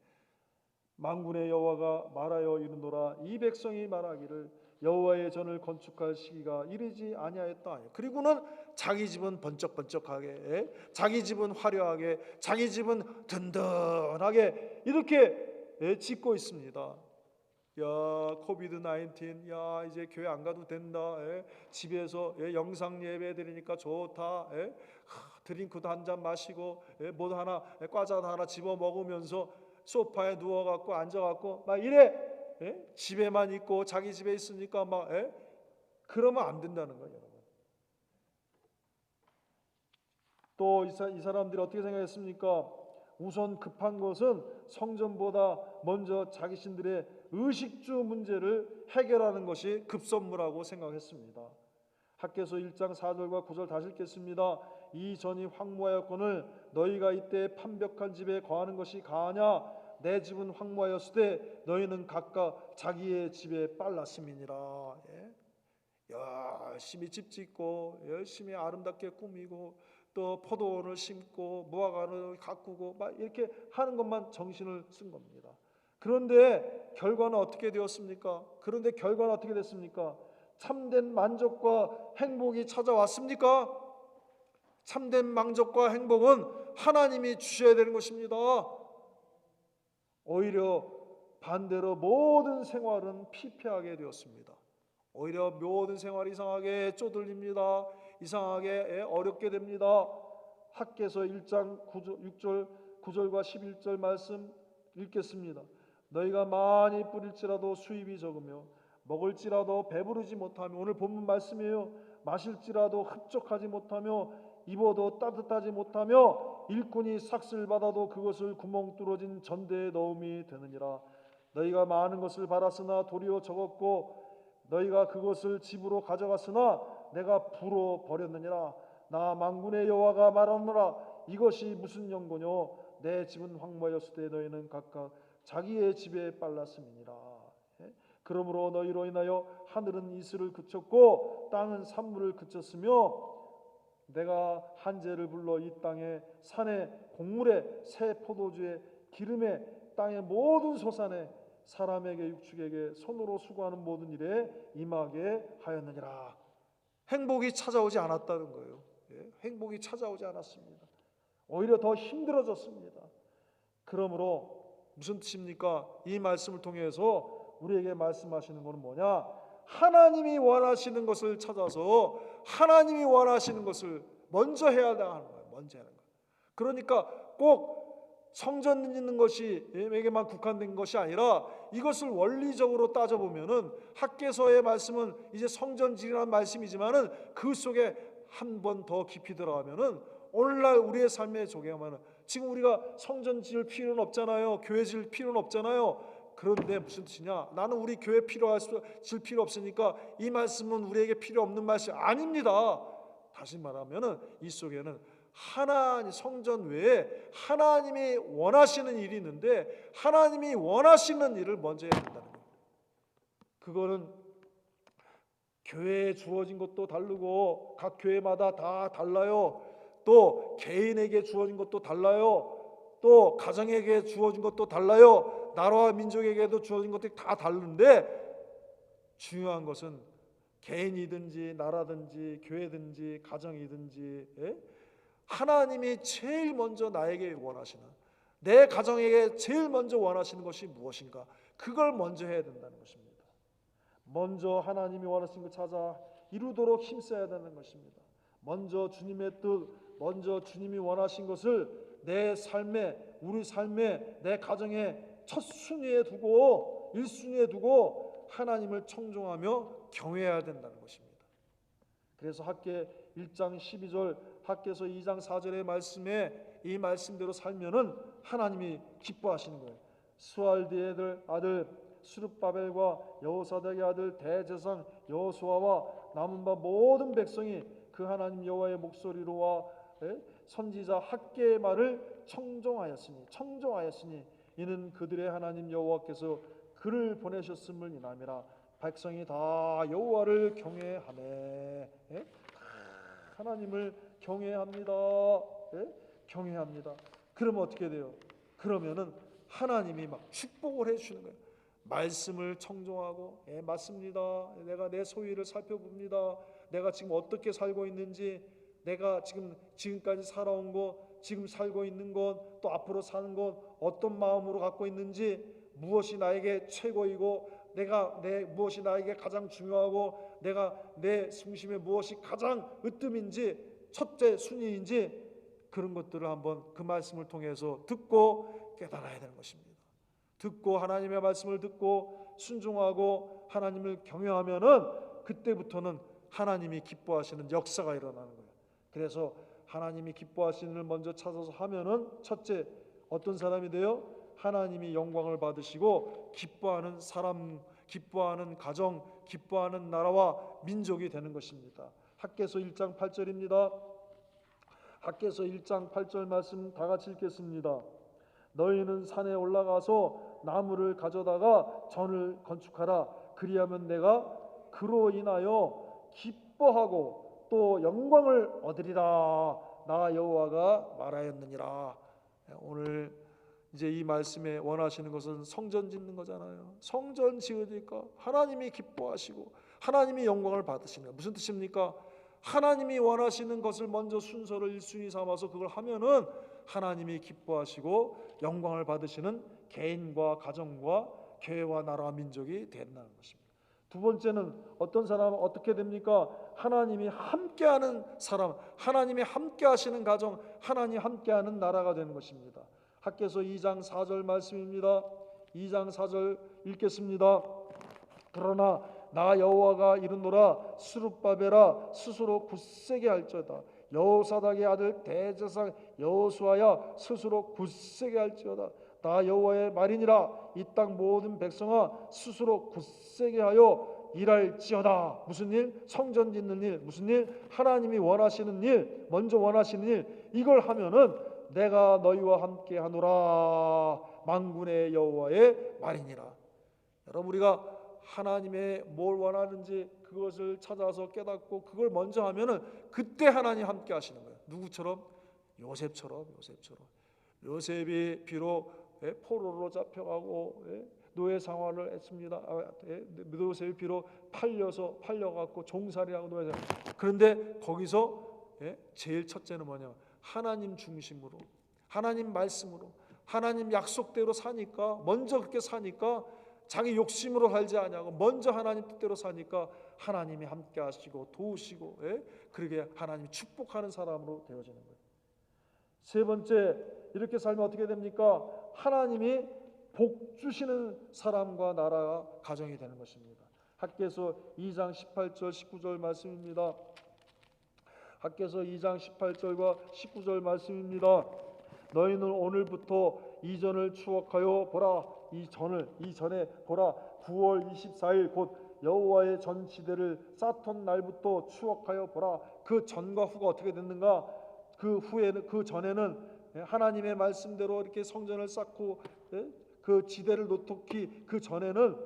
만군의 여호와가 말하여 이르노라. 이 백성이 말하기를 여호와의 전을 건축할 시기가 이르지 아니하였다. 그리고는 자기 집은 번쩍번쩍하게, 자기 집은 화려하게, 자기 집은 든든하게 이렇게 짓고 있습니다. 코비드 19, 이제 교회 안 가도 된다. 집에서 영상 예배 드리니까 좋다. 드링크도 한 잔 마시고 뭐 하나 과자 하나 집어 먹으면서 소파에 누워갖고 앉아갖고 막 이래. 집에만 있고 자기 집에 있으니까 막 그러면 안 된다는 거예요, 여러분. 또 이 사람들이 어떻게 생각했습니까? 우선 급한 것은 성전보다 먼저 자기신들의 의식주 문제를 해결하는 것이 급선무라고 생각했습니다. 학개서 1장 4절과 9절 다시 읽겠습니다. 이 전이 황무하였거늘 너희가 이때 판벽한 집에 거하는 것이 가하냐? 내 집은 황무하였으되 너희는 각각 자기의 집에 빨랐음이니라. 열심히 집 짓고 열심히 아름답게 꾸미고 또 포도원을 심고 무화과를 가꾸고 막 이렇게 하는 것만 정신을 쓴 겁니다. 그런데 결과는 어떻게 되었습니까? 그런데 결과는 어떻게 됐습니까? 참된 만족과 행복이 찾아왔습니까? 참된 만족과 행복은 하나님이 주셔야 되는 것입니다. 오히려 반대로 모든 생활은 피폐하게 되었습니다. 오히려 모든 생활이 이상하게 쪼들립니다. 이상하게 어렵게 됩니다. 학개서 1장 6절 9절과 11절 말씀 읽겠습니다. 너희가 많이 뿌릴지라도 수입이 적으며 먹을지라도 배부르지 못하며, 오늘 본문 말씀이에요. 마실지라도 흡족하지 못하며 입어도 따뜻하지 못하며 일꾼이 삭슬 받아도 그것을 구멍 뚫어진 전대에 넣음이 되느니라. 너희가 많은 것을 바랐으나 도리어 적었고 너희가 그것을 집으로 가져갔으나 내가 불어 버렸느니라. 나 만군의 여호와가 말하노라. 이것이 무슨 연고뇨? 내 집은 황무하였을 때 너희는 각각 자기의 집에 빨랐음이니라. 그러므로 너희로 인하여 하늘은 이슬을 그쳤고 땅은 산물을 그쳤으며 내가 한재를 불러 이 땅에 산에 곡물에 새 포도주에 기름에 땅의 모든 소산에 사람에게 육축에게 손으로 수고하는 모든 일에 임하게 하였느니라. 행복이 찾아오지 않았다는 거예요. 행복이 찾아오지 않았습니다. 오히려 더 힘들어졌습니다. 그러므로 무슨 뜻입니까? 이 말씀을 통해서 우리에게 말씀하시는 것은 뭐냐? 하나님이 원하시는 것을 찾아서 하나님이 원하시는 것을 먼저 해야 하는 거예요. 먼저 하는 거예요. 그러니까 꼭 성전 짓는 것이 에게만 국한된 것이 아니라 이것을 원리적으로 따져보면은 학개서의 말씀은 이제 성전 지으라는 말씀이지만은 그 속에 한 번 더 깊이 들어가면은 오늘날 우리의 삶의 조개하면은 지금 우리가 성전 지을 필요는 없잖아요. 교회 지을 필요는 없잖아요. 그런데 무슨 뜻이냐? 나는 우리 교회 지을 필요 없으니까 이 말씀은 우리에게 필요 없는 말씀이 아닙니다. 다시 말하면은 이 속에는 하나님 성전 외에 하나님이 원하시는 일이 있는데 하나님이 원하시는 일을 먼저 해야 된다는 거예요. 그거는 교회에 주어진 것도 다르고 각 교회마다 다 달라요. 또 개인에게 주어진 것도 달라요. 또 가정에게 주어진 것도 달라요. 나라와 민족에게도 주어진 것들이 다 다른데 중요한 것은 개인이든지 나라든지 교회든지 가정이든지 하나님이 제일 먼저 나에게 원하시는, 내 가정에게 제일 먼저 원하시는 것이 무엇인가? 그걸 먼저 해야 된다는 것입니다. 먼저 하나님이 원하시는 걸 찾아 이루도록 힘써야 되는 것입니다. 먼저 주님의 뜻, 먼저 주님이 원하신 것을 내 삶에, 우리 삶에, 내 가정에 첫 순위에 두고 1순위에 두고 하나님을 청종하며 경외해야 된다는 것입니다. 그래서 학개 1장 12절, 학개서 2장 4절의 말씀에 이 말씀대로 살면은 하나님이 기뻐하시는 거예요. 스알디의 아들 스룹바벨과 여호사닥의 아들 대제사장 여호수아와 남은 바 모든 백성이 그 하나님 여호와의 목소리로와 선지자 학개의 말을 청종하였으니 이는 그들의 하나님 여호와께서 그를 보내셨음을 인함이라. 백성이 다 여호와를 경외하매. 하나님을 경외합니다. 경외합니다. 그러면 어떻게 돼요? 그러면은 하나님이 막 축복을 해주시는 거예요. 말씀을 청종하고, 맞습니다. 내가 내 소위를 살펴봅니다. 내가 지금 어떻게 살고 있는지, 내가 지금까지 살아온 것, 지금 살고 있는 것, 또 앞으로 사는 것, 어떤 마음으로 갖고 있는지, 무엇이 나에게 최고이고, 무엇이 나에게 가장 중요하고, 내가 내 중심에 무엇이 가장 으뜸인지, 첫째 순위인지, 그런 것들을 한번 그 말씀을 통해서 듣고 깨달아야 되는 것입니다. 듣고 하나님의 말씀을 듣고 순종하고 하나님을 경외하면은 그때부터는 하나님이 기뻐하시는 역사가 일어나는 거예요. 그래서 하나님이 기뻐하시는 일 먼저 찾아서 하면은 첫째 어떤 사람이 돼요? 하나님이 영광을 받으시고 기뻐하는 사람, 기뻐하는 가정, 기뻐하는 나라와 민족이 되는 것입니다. 학개서 1장 8절입니다. 학개서 1장 8절 말씀 다 같이 읽겠습니다. 너희는 산에 올라가서 나무를 가져다가 전을 건축하라. 그리하면 내가 그로 인하여 기뻐하고 또 영광을 얻으리라. 나 여호와가 말하였느니라. 오늘 이제 이 말씀에 원하시는 것은 성전 짓는 거잖아요. 성전 지으니까 하나님이 기뻐하시고 하나님이 영광을 받으시는, 무슨 뜻입니까? 하나님이 원하시는 것을 먼저 순서를 1순위 삼아서 그걸 하면은 하나님이 기뻐하시고 영광을 받으시는 개인과 가정과 교회와 나라와 민족이 된다는 것입니다. 두 번째는 어떤 사람은 어떻게 됩니까? 하나님이 함께하는 사람, 하나님이 함께하시는 가정, 하나님이 함께하는 나라가 되는 것입니다. 학개서 2장 4절 말씀입니다. 2장 4절 읽겠습니다. 그러나 나 여호와가 이르노라. 스룹바벨아 스스로 굳세게 할지어다. 여호사닥의 아들 대제사장 여호수아야 스스로 굳세게 할지어다. 나 여호와의 말이니라. 이 땅 모든 백성아 스스로 굳세게 하여 일할지어다. 무슨 일? 성전 짓는 일. 무슨 일? 하나님이 원하시는 일, 먼저 원하시는 일. 이걸 하면은 내가 너희와 함께 하노라. 만군의 여호와의 말이니라. 여러분, 우리가 하나님의 뭘 원하는지 그것을 찾아서 깨닫고 그걸 먼저 하면은 그때 하나님 함께 하시는 거예요. 누구처럼? 요셉처럼. 요셉이 비록 포로로 잡혀가고 노예 생활을 했습니다. 요셉이 비록 팔려갖고 종살이하고 노예 생활. 그런데 거기서 제일 첫째는 뭐냐? 하나님 중심으로, 하나님 말씀으로, 하나님 약속대로 사니까, 먼저 그렇게 사니까 자기 욕심으로 살지 않냐고 먼저 하나님 뜻대로 사니까 하나님이 함께 하시고 도우시고 그러게 하나님이 축복하는 사람으로 되어지는 거예요. 세 번째, 이렇게 살면 어떻게 됩니까? 하나님이 복 주시는 사람과 나라가 가정이 되는 것입니다. 학개서 2장 18절 19절 말씀입니다. 학개서 2장 18절과 19절 말씀입니다. 너희는 오늘부터 이전을 추억하여 보라. 이 전에 보라. 9월 24일 곧 여호와의 전지대를 쌓던 날부터 추억하여 보라. 그 전과 후가 어떻게 됐는가? 그 전에는 하나님의 말씀대로 이렇게 성전을 쌓고 그 지대를 노토키, 그 전에는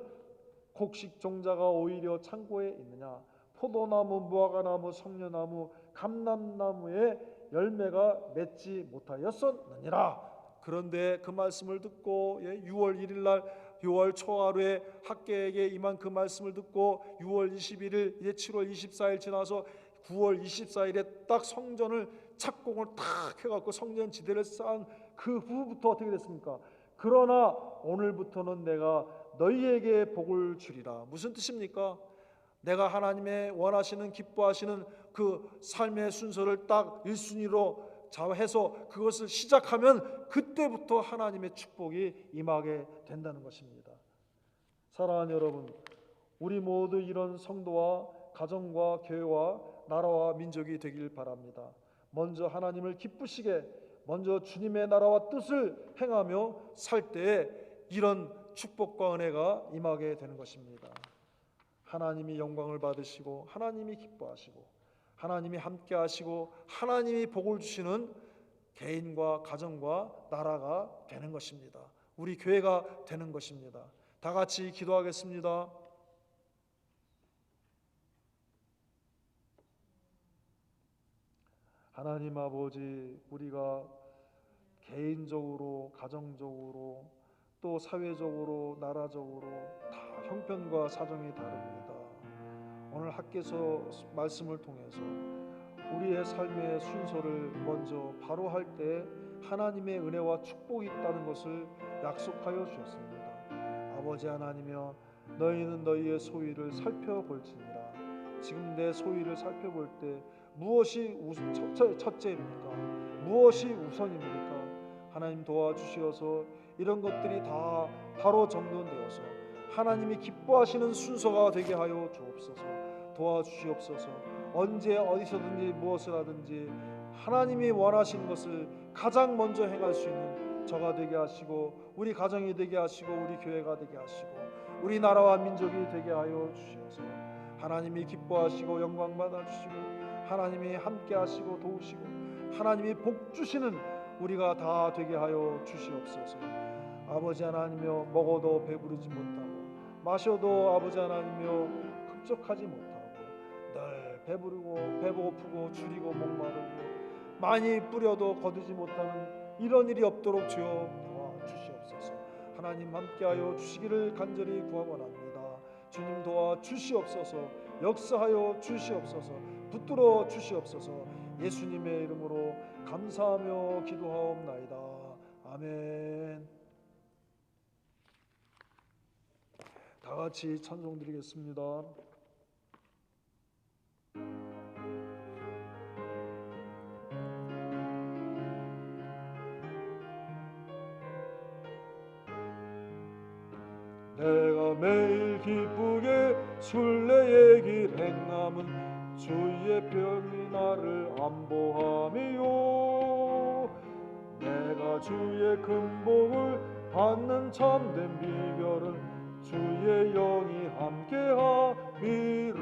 곡식 종자가 오히려 창고에 있느냐? 포도나무, 무화과나무, 성려나무, 감람나무에 열매가 맺지 못하였었느니라. 그런데 그 말씀을 듣고 6월 1일 날 6월 초하루에 학개에게 임한 그 말씀을 듣고 6월 21일 이제 7월 24일 지나서 9월 24일에 딱 성전을 착공을 탁 해갖고 성전 지대를 쌓은 그 후부터 어떻게 됐습니까? 그러나 오늘부터는 내가 너희에게 복을 주리라. 무슨 뜻입니까? 내가 하나님의 원하시는 기뻐하시는 그 삶의 순서를 딱 1순위로 해서 그것을 시작하면 그때부터 하나님의 축복이 임하게 된다는 것입니다. 사랑하는 여러분, 우리 모두 이런 성도와 가정과 교회와 나라와 민족이 되길 바랍니다. 먼저 하나님을 기쁘시게, 먼저 주님의 나라와 뜻을 행하며 살 때에 이런 축복과 은혜가 임하게 되는 것입니다. 하나님이 영광을 받으시고 하나님이 기뻐하시고 하나님이 함께 하시고 하나님이 복을 주시는 개인과 가정과 나라가 되는 것입니다. 우리 교회가 되는 것입니다. 다 같이 기도하겠습니다. 하나님 아버지, 우리가 개인적으로, 가정적으로, 또 사회적으로, 나라적으로 다 형편과 사정이 다릅니다. 오늘 학개서 말씀을 통해서 우리의 삶의 순서를 먼저 바로 할 때 하나님의 은혜와 축복이 있다는 것을 약속하여 주셨습니다. 아버지 하나님이여, 너희는 너희의 소위를 살펴볼지니라. 지금 내 소위를 살펴볼 때 무엇이 첫째입니까? 무엇이 우선입니까? 하나님 도와주시어서 이런 것들이 다 바로 정돈되어서 하나님이 기뻐하시는 순서가 되게 하여 주옵소서. 도와주시옵소서. 언제 어디서든지 무엇을 하든지 하나님이 원하시는 것을 가장 먼저 행할 수 있는 저가 되게 하시고, 우리 가정이 되게 하시고, 우리 교회가 되게 하시고, 우리 나라와 민족이 되게 하여 주시옵소서. 하나님이 기뻐하시고 영광 받아주시고 하나님이 함께 하시고 도우시고 하나님이 복 주시는 우리가 다 되게 하여 주시옵소서. 아버지 하나님이여, 먹어도 배부르지 못하고 마셔도 아버지 하나님이여 흡족하지 못하고 늘 배부르고 배고프고 줄이고 목마르고 많이 뿌려도 거두지 못하는 이런 일이 없도록 주여 도와주시옵소서. 하나님 함께하여 주시기를 간절히 구하원합니다. 주님 도와주시옵소서. 역사하여 주시옵소서. 붙들어 주시옵소서. 예수님의 이름으로 감사하며 기도하옵나이다. 아멘. 다 같이 찬송 드리겠습니다. 내가 매일 기쁘게 순례의 길 행함은 주의 병이 나를 안보함이요. 내가 주의 큰 복을 받는 참된 비결은 주의 영이 함께함이라.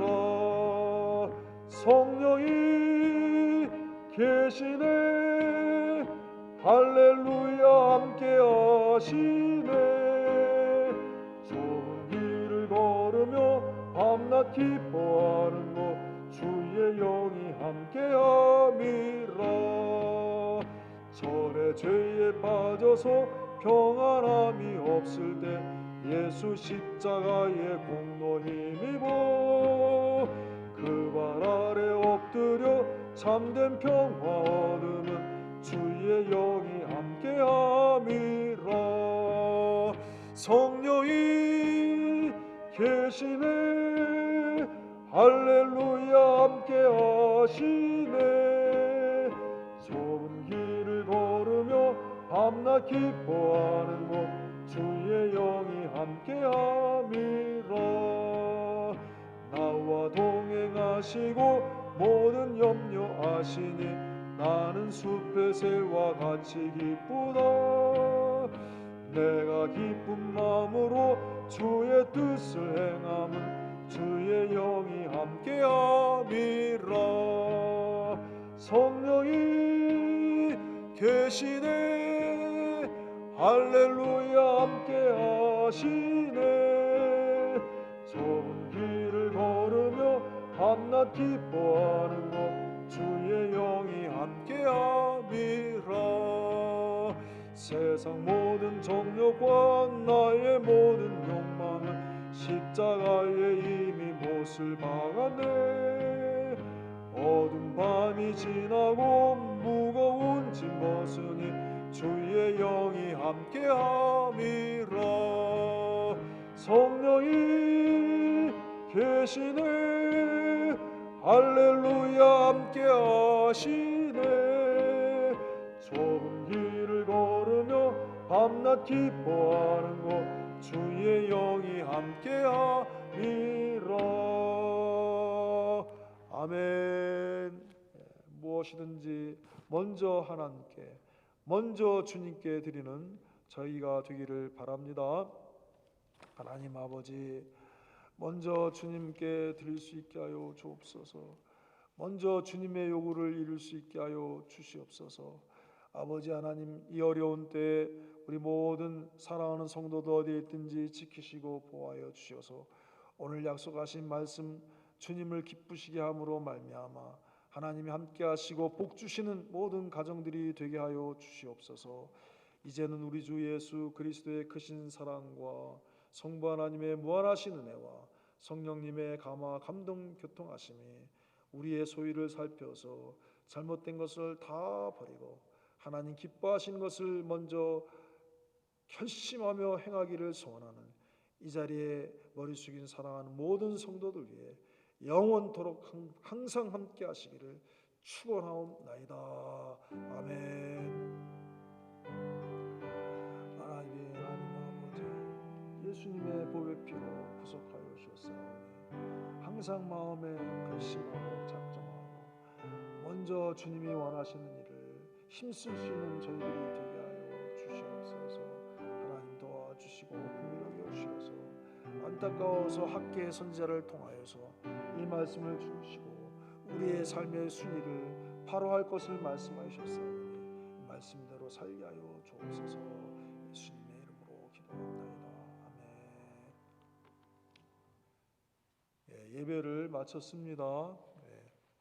성령이 계시네, 할렐루야 함께하시네. 밤낮 기뻐하는 것 주의 영이 함께함이라. 전에 죄에 빠져서 평안함이 없을 때 예수 십자가의 공로 힘입어 그 발 아래 엎드려 참된 평화 얻으면 주의 영이 함께함이라. 성령이 계시네, 할렐루야 함께하시네. 좁은 길을 걸으며 밤낮 기뻐하는 것 주의 영이 함께함이라. 나와 동행하시고 모든 염려 아시니 나는 숲의 새와 같이 기쁘다. 내가 기쁜 마음으로 주의 뜻을 행함은 주의 영이 함께함이라. 성령이 계시네, 할렐루야 함께하시네. 좁은 길을 걸으며 밤낮 기뻐하는 것 주의 영이 함께함이라. 세상 모든 정욕과 나의 모든 욕망은 십자가에 이미 못을 박았네. 어두운 밤이 지나고 무거운 짐 벗으니 주의 영이 함께함이라. 성령이 계시네, 할렐루야 함께하시네. 좁은 길을 걸으며 밤낮 기뻐하는 것 주의 영이 함께함이라. 아멘. 무엇이든지 먼저 하나님께, 먼저 주님께 드리는 저희가 되기를 바랍니다. 하나님 아버지, 먼저 주님께 드릴 수 있게 하여 주옵소서. 먼저 주님의 요구를 이룰 수 있게 하여 주시옵소서. 아버지 하나님, 이 어려운 때에 우리 모든 사랑하는 성도도 어디에 있든지 지키시고 보호하여 주셔서 오늘 약속하신 말씀 주님을 기쁘시게 함으로 말미암아 하나님이 함께 하시고 복 주시는 모든 가정들이 되게 하여 주시옵소서. 이제는 우리 주 예수 그리스도의 크신 사랑과 성부 하나님의 무한하신 은혜와 성령님의 감화 감동 교통하심이 우리의 소유를 살펴서 잘못된 것을 다 버리고 하나님 기뻐하시는 것을 먼저 결심하며 행하기를 소원하는 이 자리에 머리 숙인 사랑하는 모든 성도들 위해 영원토록 항상 함께 하시기를 축원하옵나이다. 아멘. 하나님 아버지, 예수님의 보배 피로 구속하여 주셨사오니 항상 마음에 결심하고 작정하고 먼저 주님이 원하시는 일을 힘쓸 수 있는 저희들이 되게 하여 주시옵소서. 하나님 도와주시고 긍휼히 여기시옵소서. 안타까워서 학계의 선지자를 통하여서 이 말씀을 주시고 우리의 삶의 순위를 바로 할 것을 말씀하셨사오니 이 말씀대로 살게 하여 주옵소서. 예수님의 이름으로 기도합니다. 아멘. 예배를 마쳤습니다.